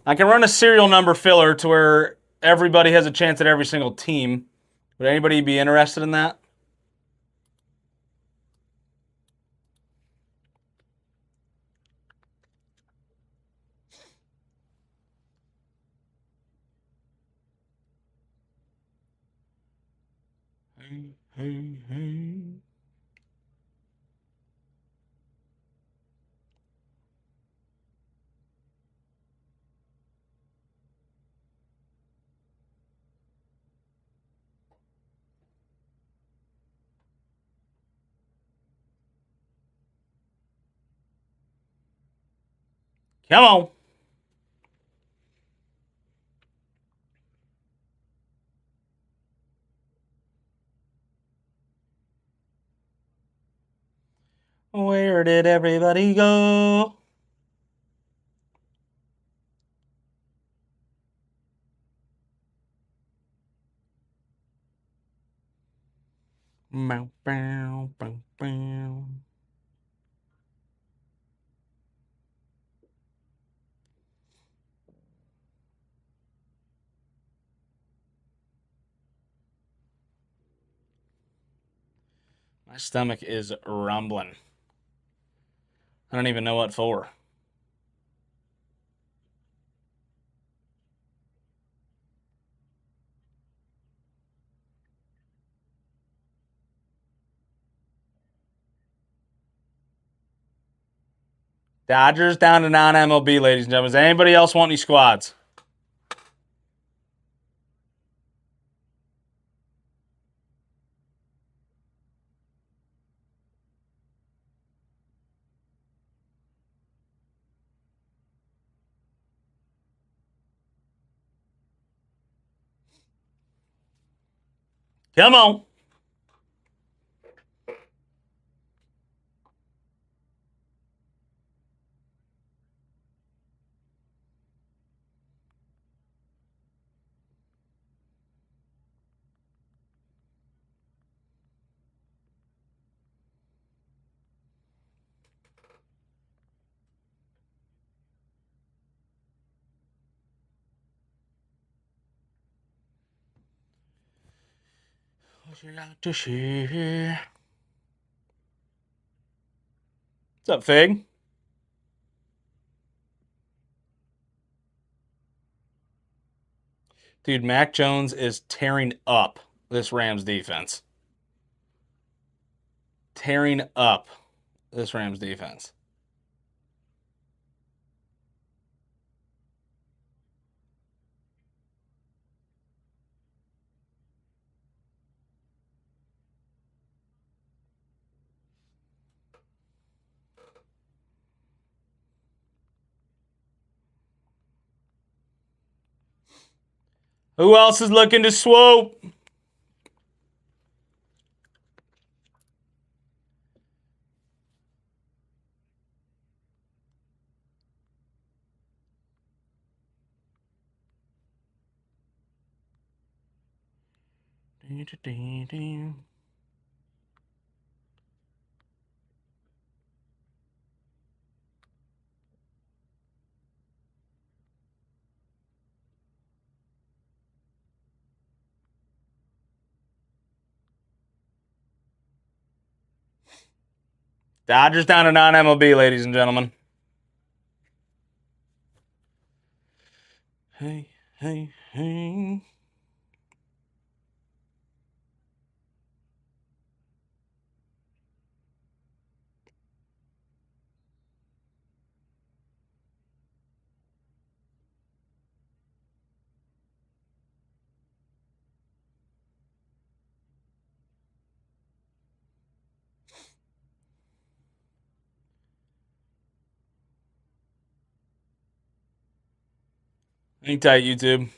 I can run a serial number filler to where everybody has a chance at every single team. Would anybody be interested in that? Hey. Come on. Where did everybody go? Bow, bow, bow, bow. My stomach is rumbling. I don't even know what for. Dodgers down to non-MLB, ladies and gentlemen. Does anybody else want any squads? Come on. What's up, Fig? Dude, Mac Jones is tearing up this Rams defense. Tearing up this Rams defense. Who else is looking to swoop? Dodgers down to non-MLB, ladies and gentlemen. Hey, hey, hey. Hang tight, YouTube.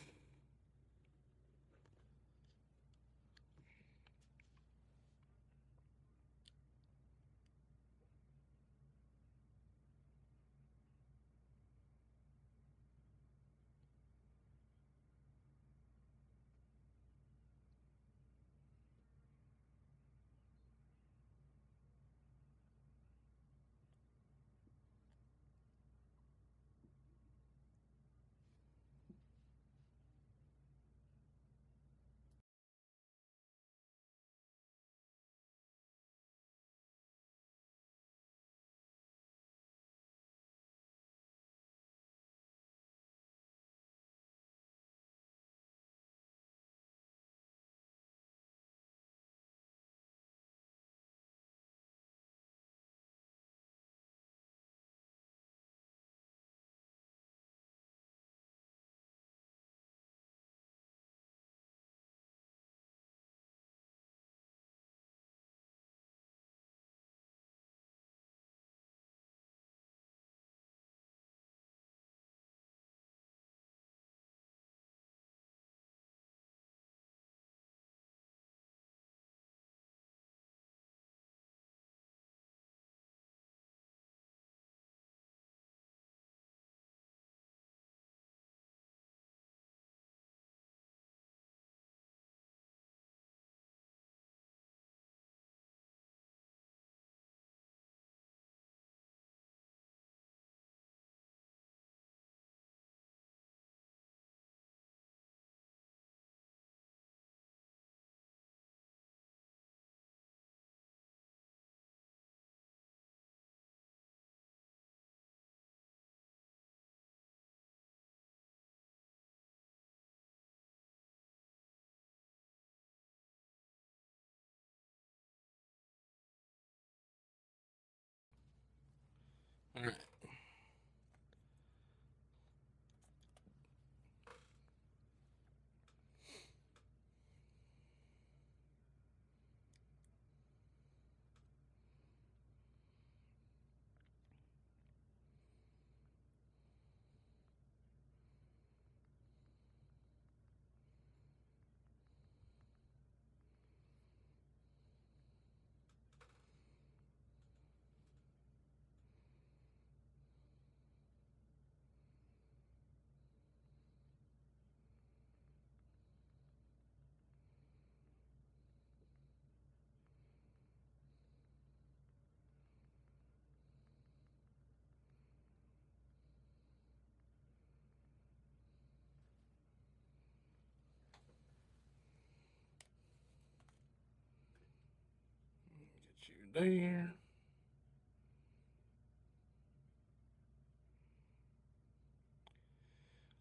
there.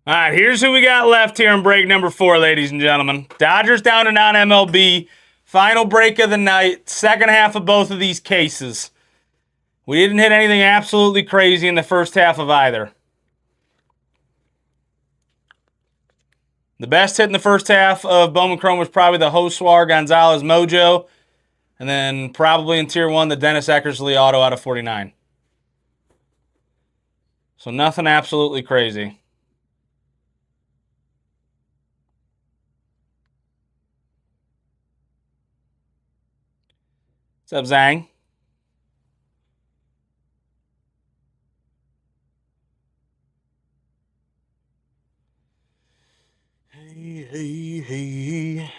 All right, here's who we got left here in break number 4, ladies and gentlemen. Dodgers down to non-MLB. Final break of the night. Second half of both of these cases. We didn't hit anything absolutely crazy in the first half of either. The best hit in the first half of Bowman Chrome was probably the Josuar Gonzalez Mojo. And then probably in Tier 1, the Dennis Eckersley auto out of 49. So nothing absolutely crazy. What's up, Zhang? Hey.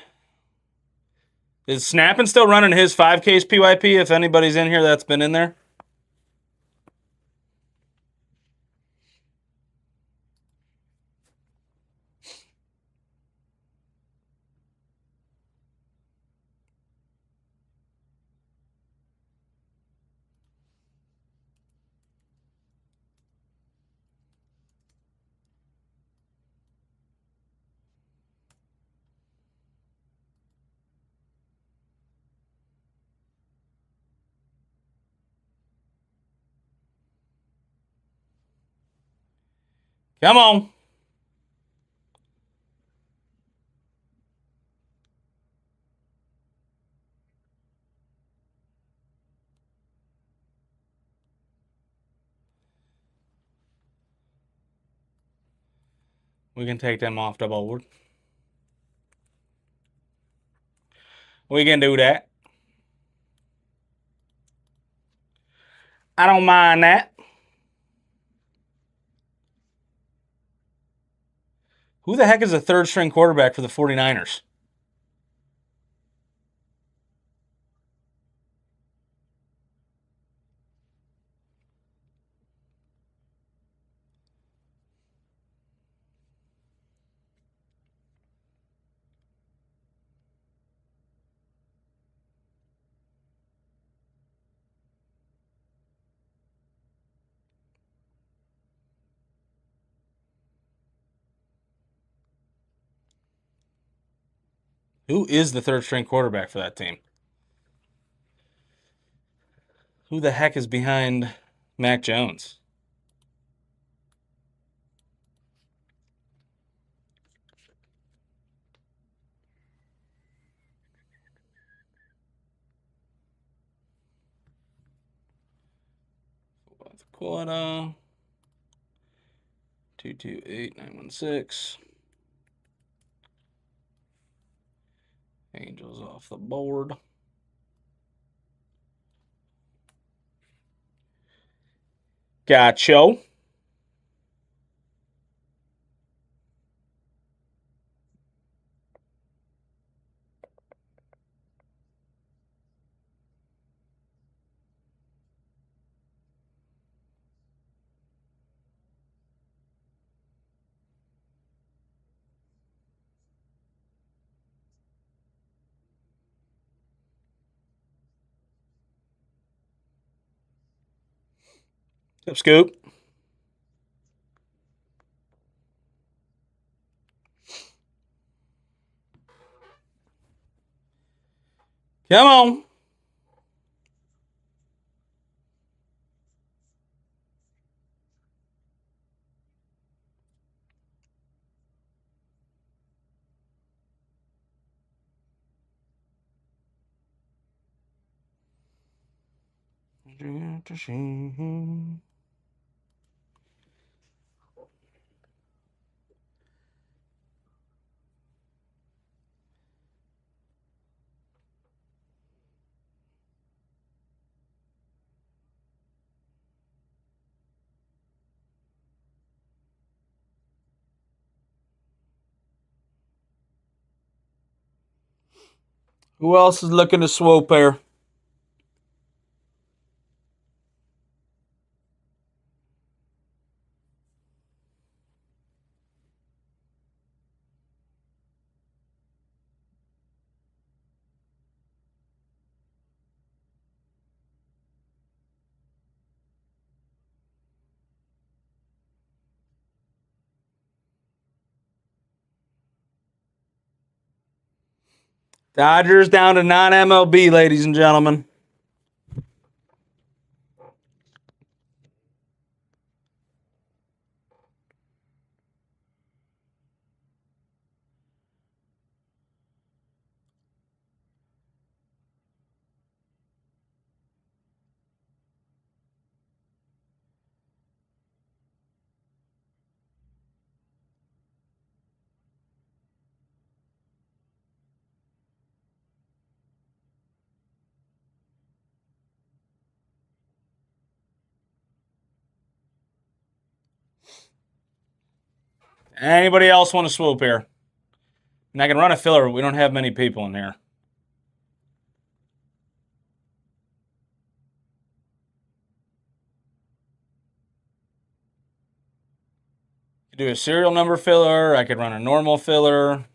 Is Snappin still running his 5Ks PYP if anybody's in here that's been in there? Come on. We can take them off the board. We can do that. I don't mind that. Who the heck is a third string quarterback for the 49ers? Who is the third string quarterback for that team? Who the heck is behind Mac Jones? Quarter 228916. Angels off the board. Gotcha. Yep, Scoop. Come on. Who else is looking to swope here? Dodgers down to non-MLB, ladies and gentlemen. Anybody else want to swoop here? And I can run a filler, but we don't have many people in here. Do a serial number filler. I could run a normal filler.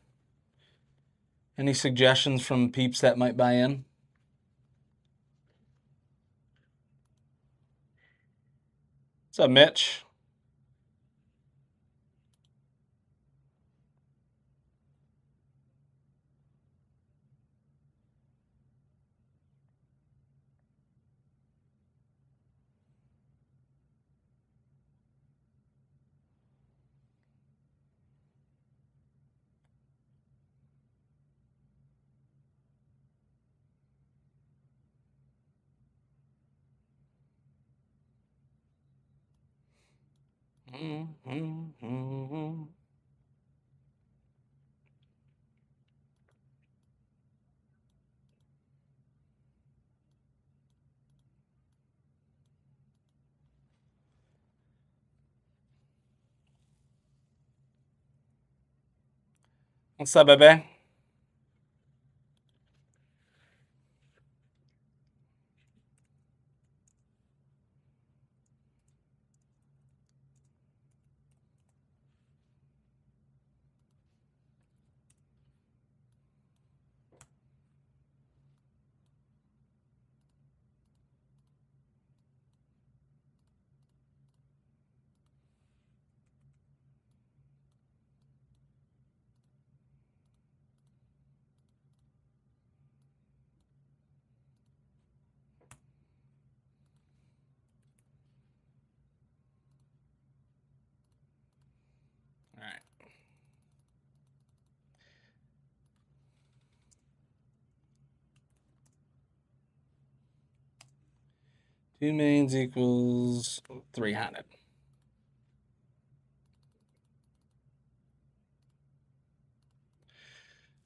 Any suggestions from peeps that might buy in? What's up, Mitch? What's up, baby? All right. Two mains equals 300.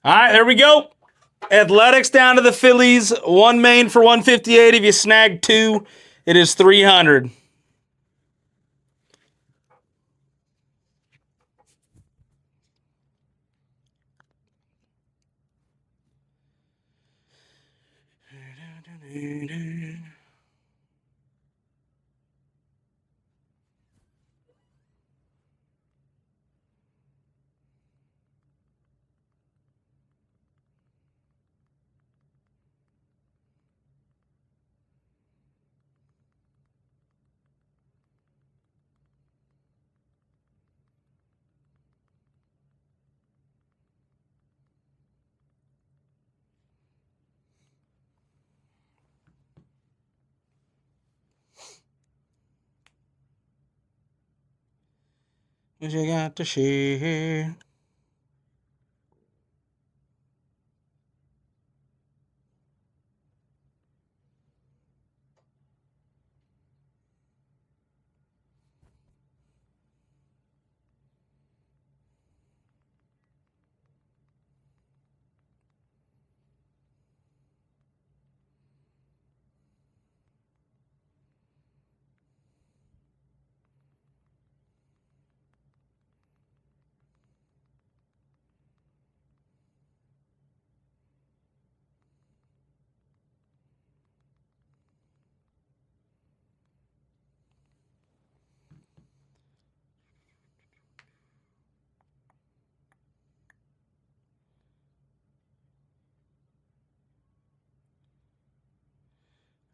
All right, there we go. Athletics down to the Phillies. One main for 158. If you snag two, it is 300. What you got to share?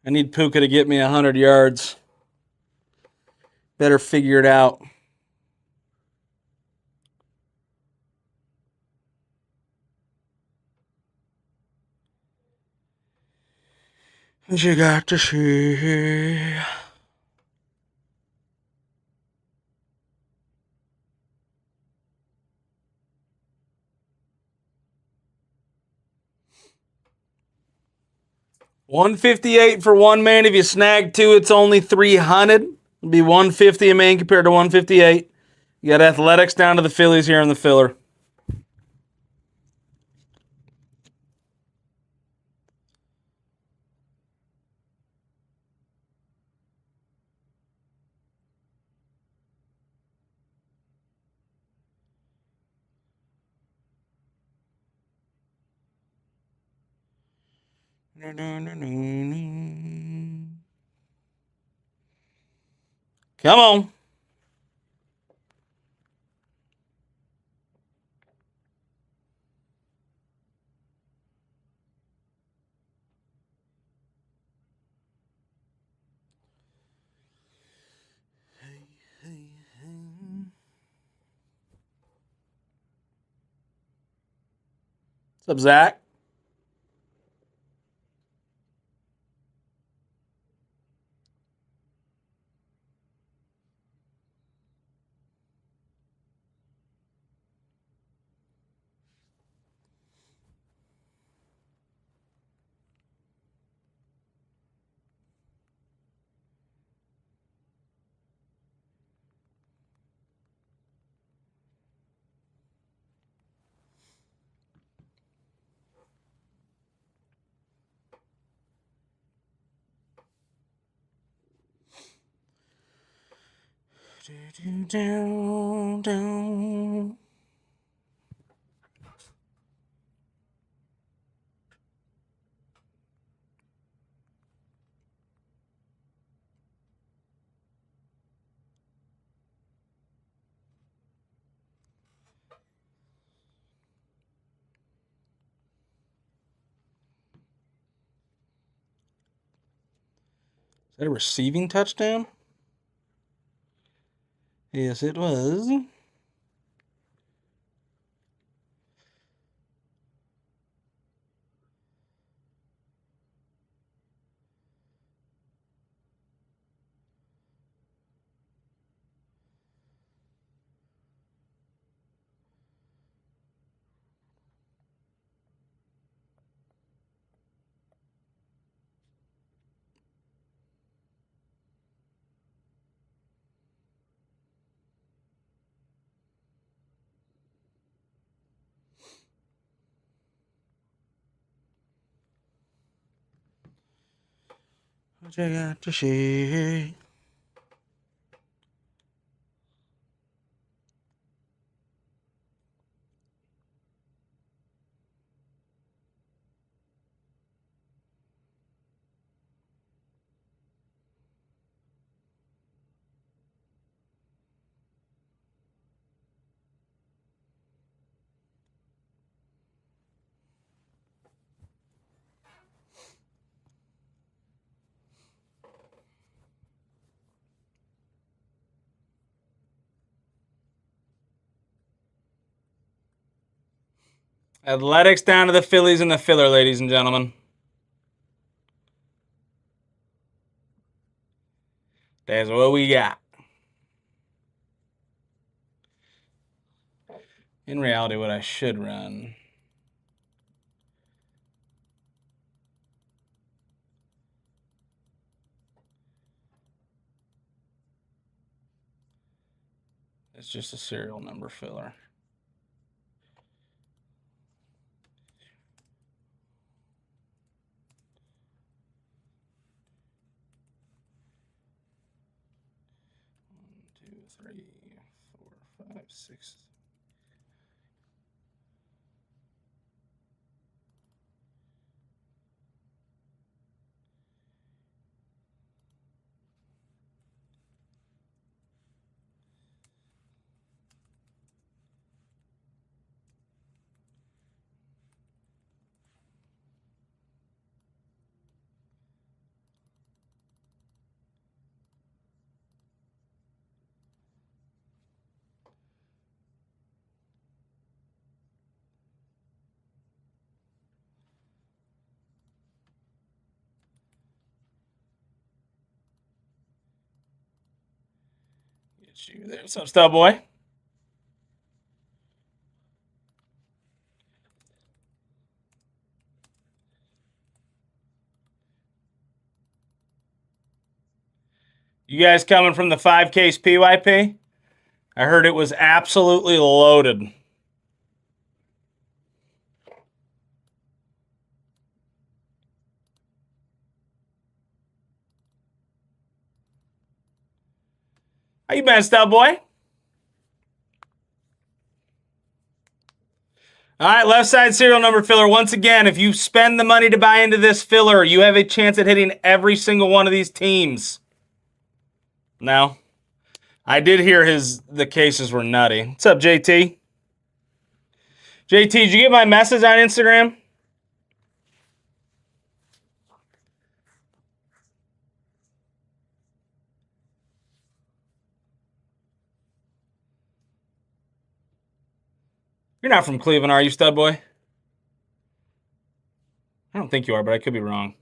I need Puka to get me 100 yards. Better figure it out. What you got to see? $158 for one man. If you snag two, it's only $300. It'll be $150 a man compared to $158. You got Athletics down to the Phillies here in the filler. Come on. What's up, Zach? Down. Is that a receiving touchdown? Yes, it was. What you got to say? Athletics down to the Phillies in the filler, ladies and gentlemen. That's what we got. In reality, what I should run. It's just a serial number filler. One, two, three, 4, 5, 6. What's up, Stud Boy? You guys coming from the 5-case PYP? I heard it was absolutely loaded. How you been, Stud Boy? All right, left side serial number filler. Once again, if you spend the money to buy into this filler, you have a chance at hitting every single one of these teams. Now, I did hear the cases were nutty. What's up, JT? JT, did you get my message on Instagram? You're not from Cleveland, are you, Stud Boy? I don't think you are, but I could be wrong.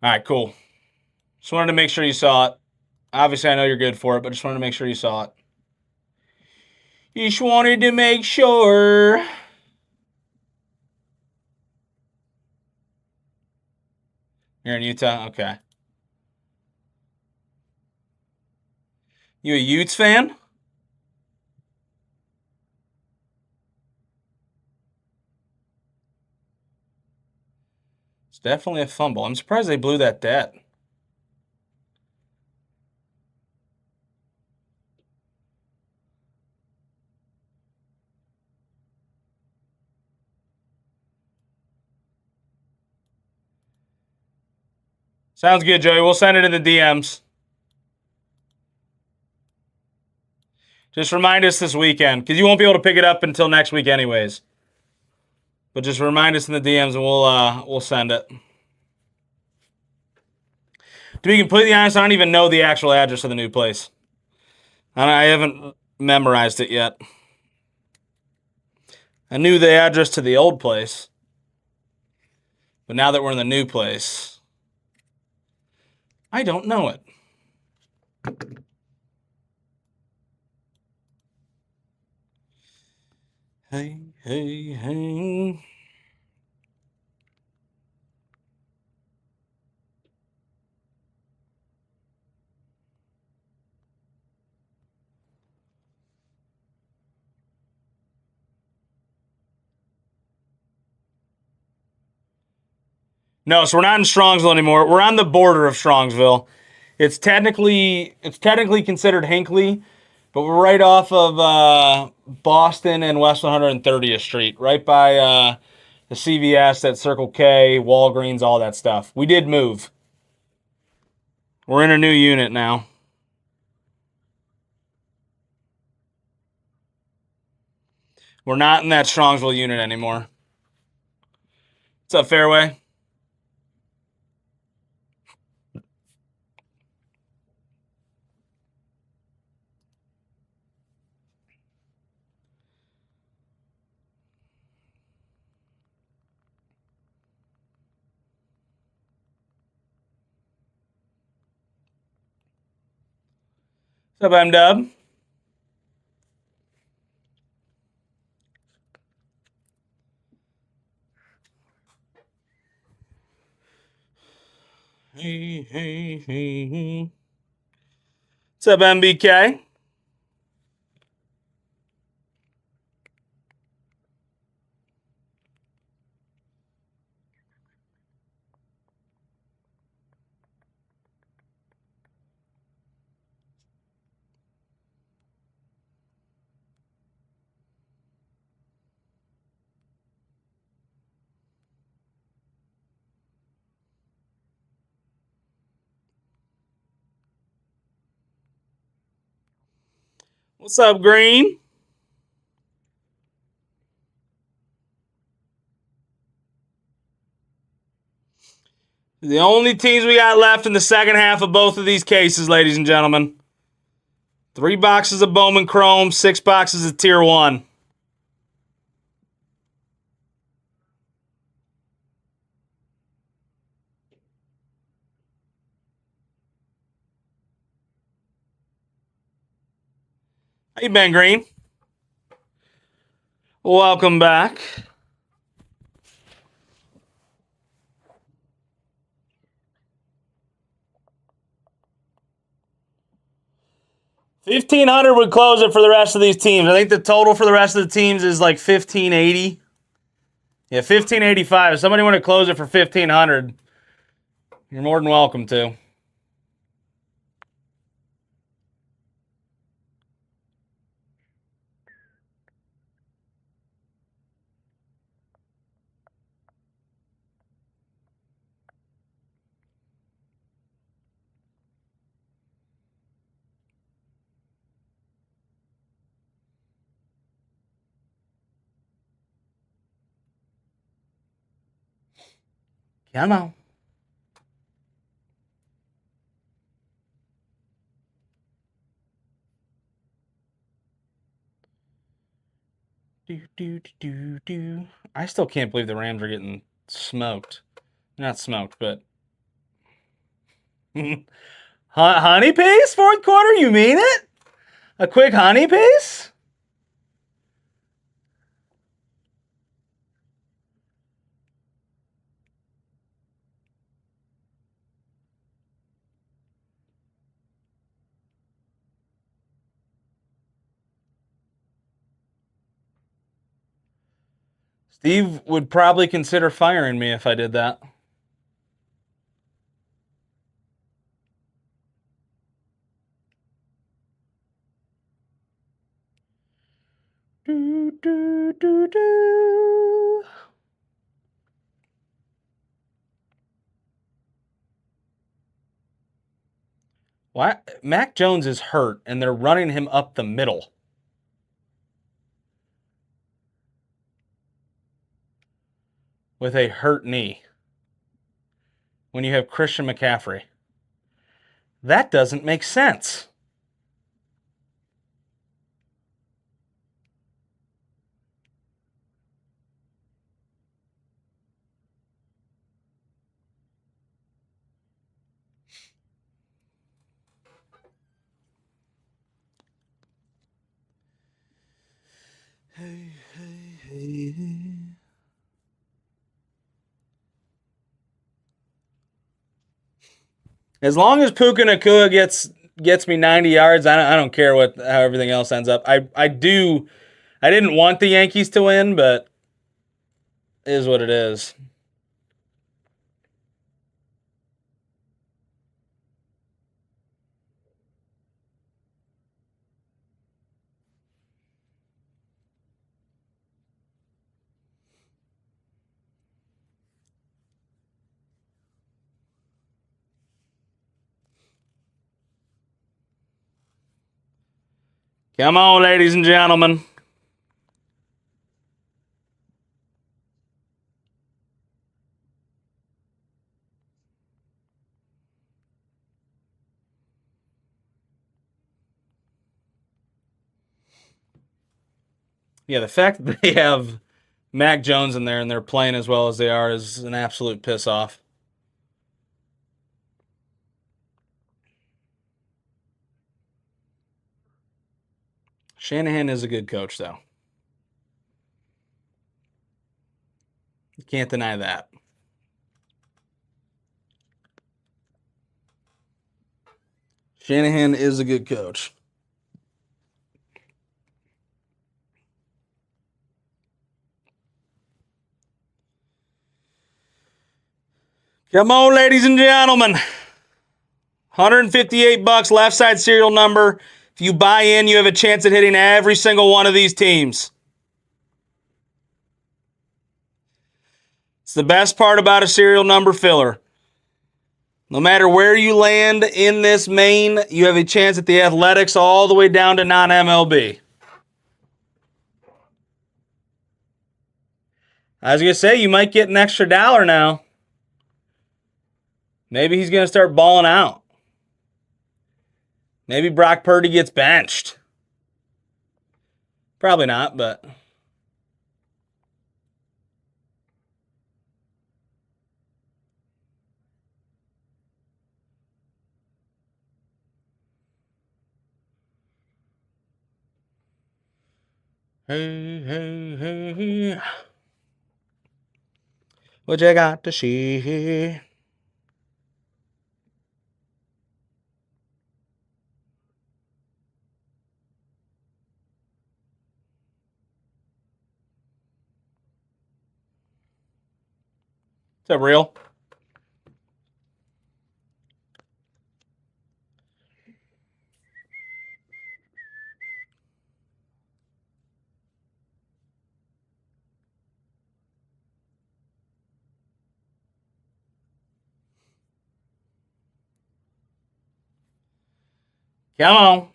All right, cool. Just wanted to make sure you saw it. Obviously, I know you're good for it, but just wanted to make sure you saw it. Just wanted to make sure. You're in Utah? Okay. You a Utes fan? It's definitely a fumble. I'm surprised they blew that dead. Sounds good, Joey. We'll send it in the DMs. Just remind us this weekend, because you won't be able to pick it up until next week anyways. But just remind us in the DMs and we'll send it. To be completely honest, I don't even know the actual address of the new place. I haven't memorized it yet. I knew the address to the old place. But now that we're in the new place, I don't know it. Hey, hey, hey. No, so we're not in Strongsville anymore. We're on the border of Strongsville. It's technically considered Hinckley, but we're right off of Boston and West 130th Street, right by the CVS, that Circle K, Walgreens, all that stuff. We did move. We're in a new unit now. We're not in that Strongsville unit anymore. What's up, Fairway? What's up, M-Dub? Hey, hey, hey, hey. What's up, MBK? What's up, Green? The only teams we got left in the second half of both of these cases, ladies and gentlemen. 3 boxes of Bowman Chrome, 6 boxes of Tier 1. Hey, Ben Green. Welcome back. $1,500 would close it for the rest of these teams. I think the total for the rest of the teams is like $1,580. Yeah, $1,585. If somebody want to close it for $1,500, you're more than welcome to. Come on. I still can't believe the Rams are getting smoked. Not smoked, but honey pace fourth quarter. You mean it? A quick honey pace? Steve would probably consider firing me if I did that. Do, do, do, do. Why? Mac Jones is hurt, and they're running him up the middle. With a hurt knee. When you have Christian McCaffrey. That doesn't make sense. Hey, hey, hey, hey. As long as Puka Nacua gets me 90 yards, I don't care how everything else ends up. I didn't want the Yankees to win, but it is what it is. Come on, ladies and gentlemen. Yeah, the fact that they have Mac Jones in there and they're playing as well as they are is an absolute piss off. Shanahan is a good coach, though. You can't deny that. Shanahan is a good coach. Come on, ladies and gentlemen. $158 left side serial number. If you buy in, you have a chance at hitting every single one of these teams. It's the best part about a serial number filler. No matter where you land in this main, you have a chance at the Athletics all the way down to non-MLB. I was going to say, you might get an extra dollar now. Maybe he's going to start balling out. Maybe Brock Purdy gets benched. Probably not, but... Hey, hey, hey. What you got to see? Is that real? Come on.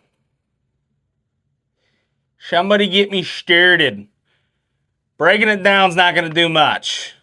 Somebody get me started. Breaking it down's not going to do much.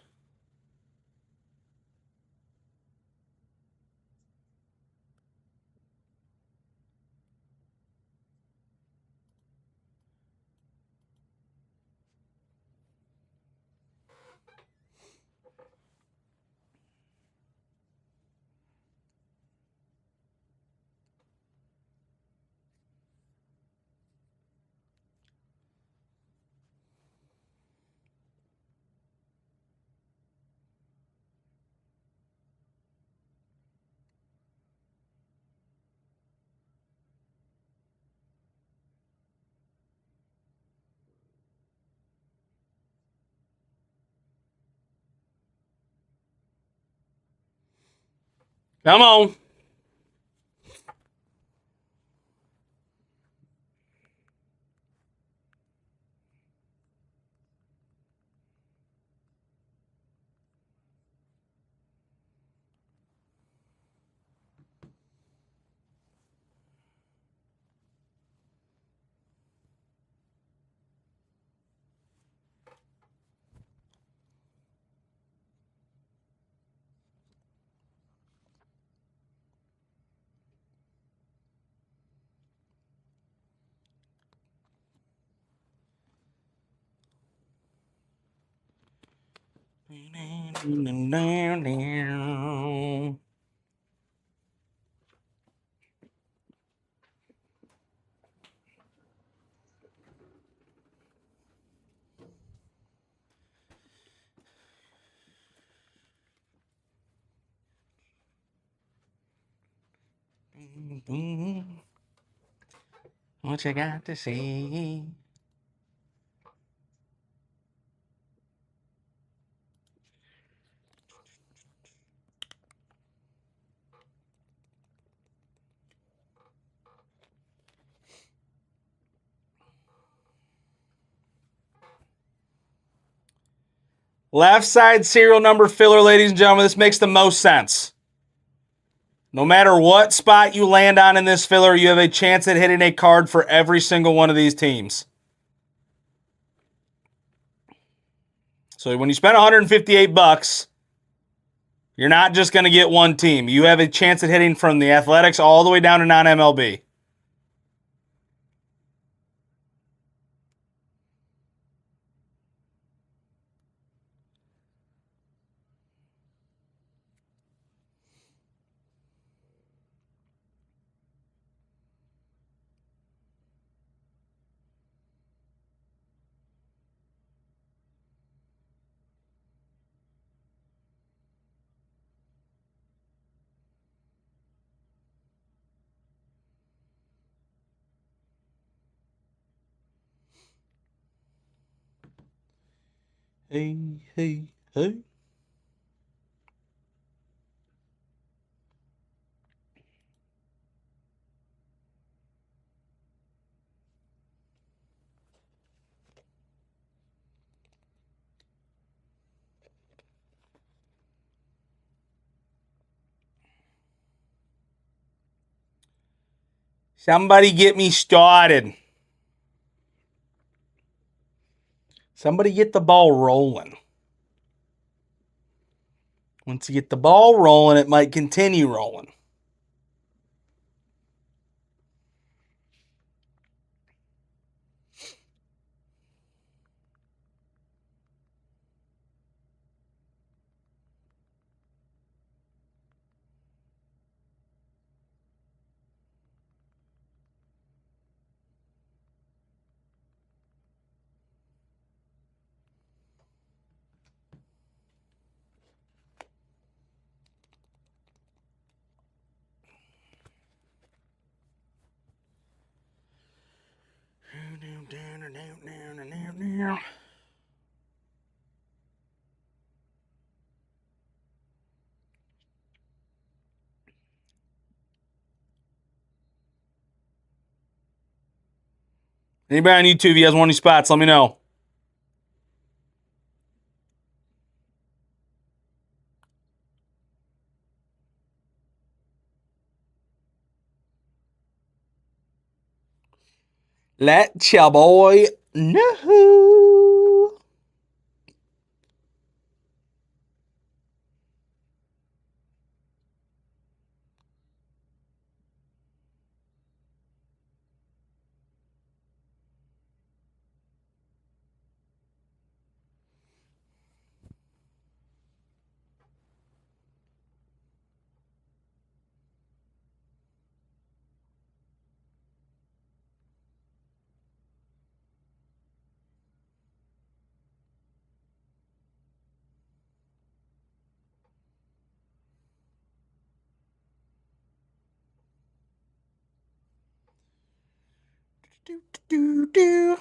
Come on. What you got to say? Left side serial number filler, ladies and gentlemen. This makes the most sense. No matter what spot you land on in this filler, you have a chance at hitting a card for every single one of these teams. So when you spend 158 bucks, you're not just going to get one team. You have a chance at hitting from the Athletics all the way down to non-MLB. Hey, hey, hey. Somebody get me started. Somebody get the ball rolling. Once you get the ball rolling, it might continue rolling. Anybody on YouTube, if you guys want any spots, let me know. Let your boy know. Do.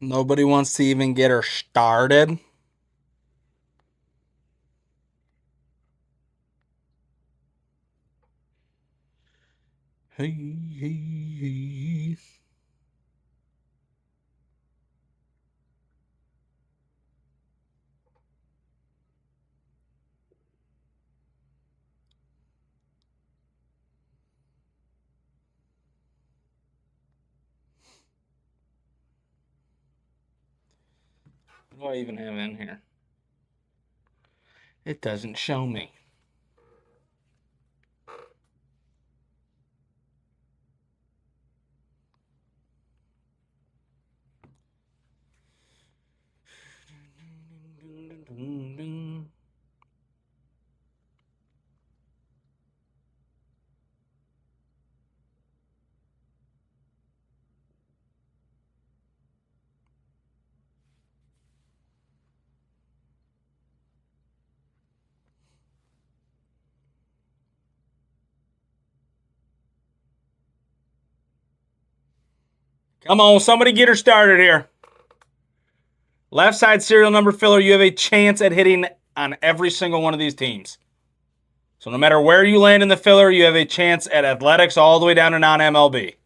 Nobody wants to even get her started. Hey. What do I even have in here? It doesn't show me. Come on, somebody get her started here. Left side serial number filler, you have a chance at hitting on every single one of these teams. So no matter where you land in the filler, you have a chance at athletics all the way down to non-MLB.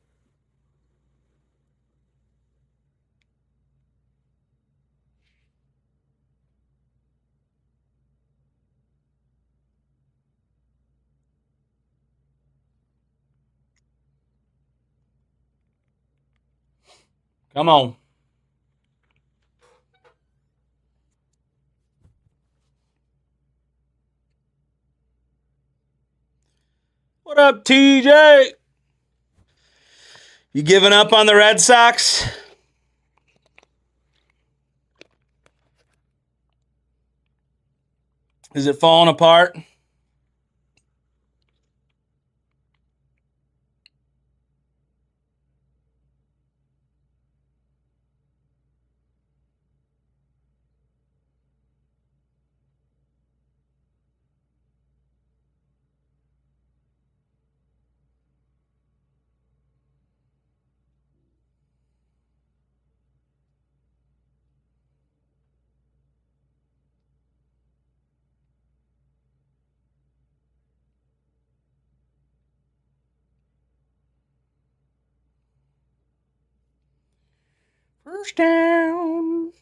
Come on. What up, TJ? You giving up on the Red Sox? Is it falling apart? First down.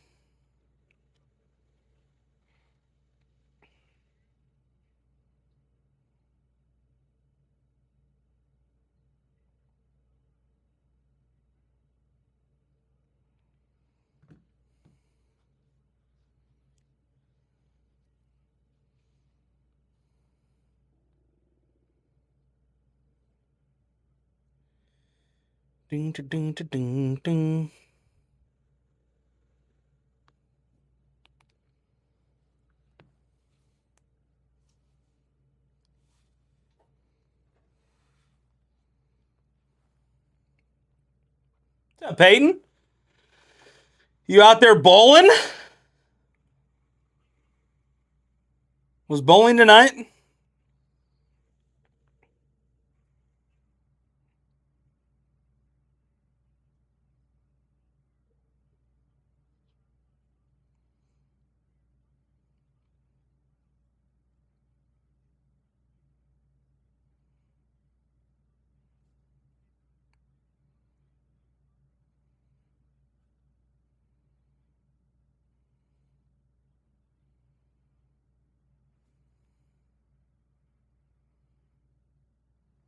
Ding, ding, ding, ding. What's up, Peyton? You out there bowling? Was bowling tonight?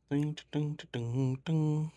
Ding, ding, ding, ding.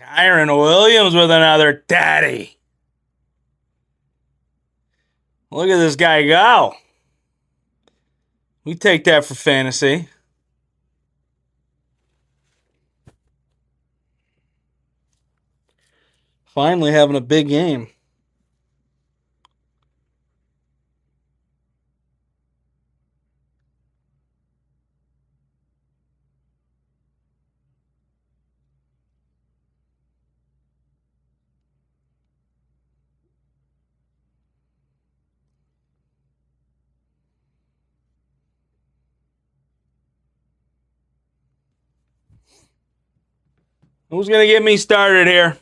Kyron Williams with another daddy. Look at this guy go. We take that for fantasy. Finally having a big game. Who's going to get me started here?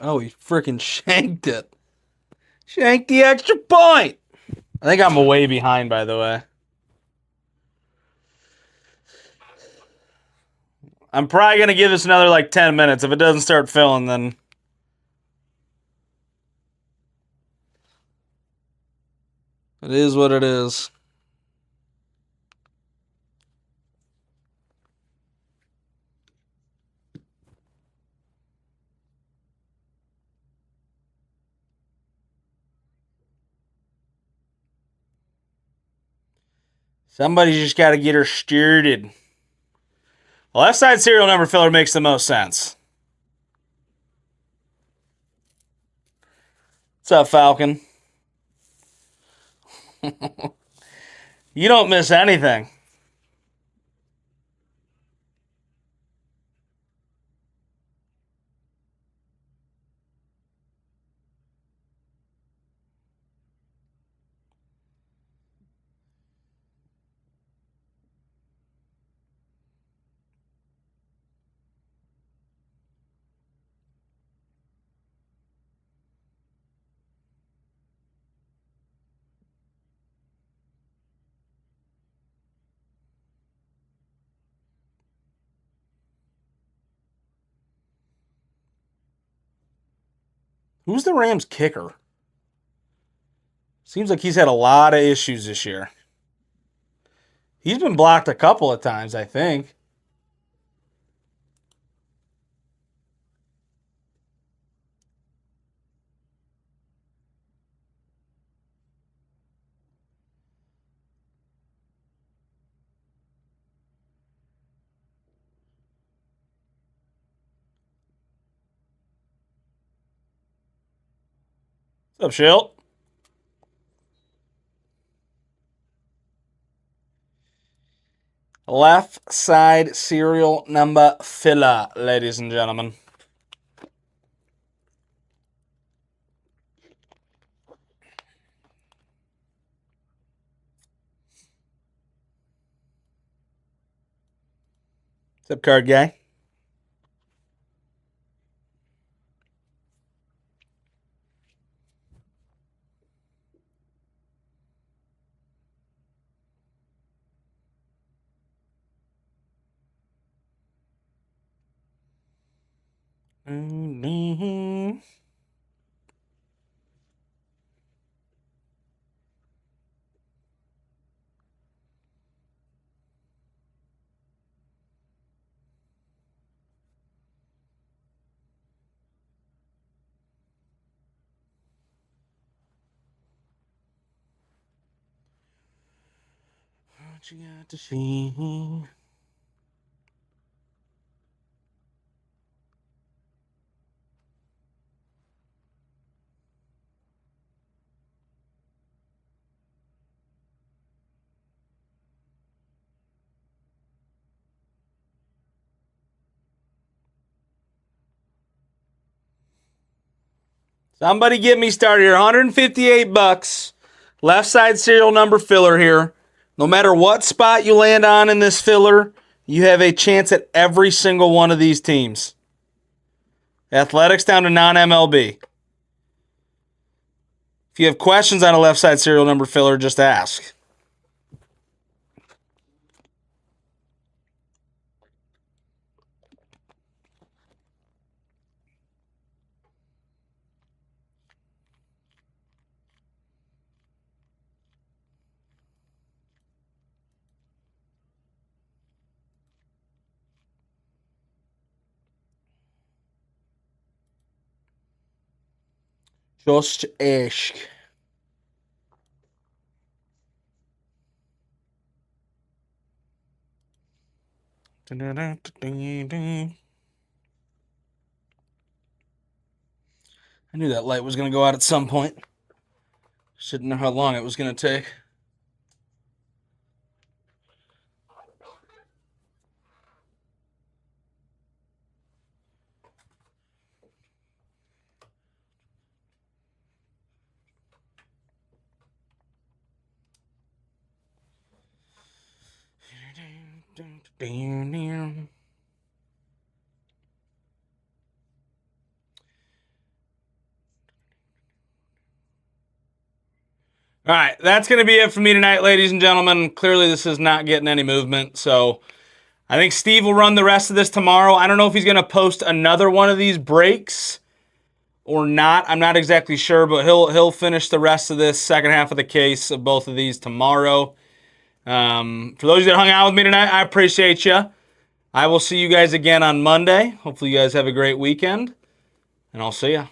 Oh, he freaking shanked it. Shanked the extra point. I think I'm way behind, by the way. I'm probably going to give this another like 10 minutes. If it doesn't start filling, then it is what it is. Somebody's just got to get her started. The left side serial number filler makes the most sense. What's up, Falcon? You don't miss anything. Who's the Rams kicker? Seems like he's had a lot of issues this year. He's been blocked a couple of times, I think. What's up, Schilt? Left side serial number filler, ladies and gentlemen. What's up, card guy? What you got to see? Somebody get me started here. $158. Left side serial number filler here. No matter what spot you land on in this filler, you have a chance at every single one of these teams. Athletics down to non-MLB. If you have questions on a left side serial number filler, just ask. Just ask. I knew that light was going to go out at some point. Just didn't know how long it was going to take. All right, that's going to be it for me tonight, ladies and gentlemen. Clearly, this is not getting any movement, so I think Steve will run the rest of this tomorrow. I don't know if he's going to post another one of these breaks or not. I'm not exactly sure, but he'll finish the rest of this second half of the case of both of these tomorrow. For those that hung out with me tonight, I appreciate you. I will see you guys again on Monday. Hopefully, you guys have a great weekend, and I'll see you.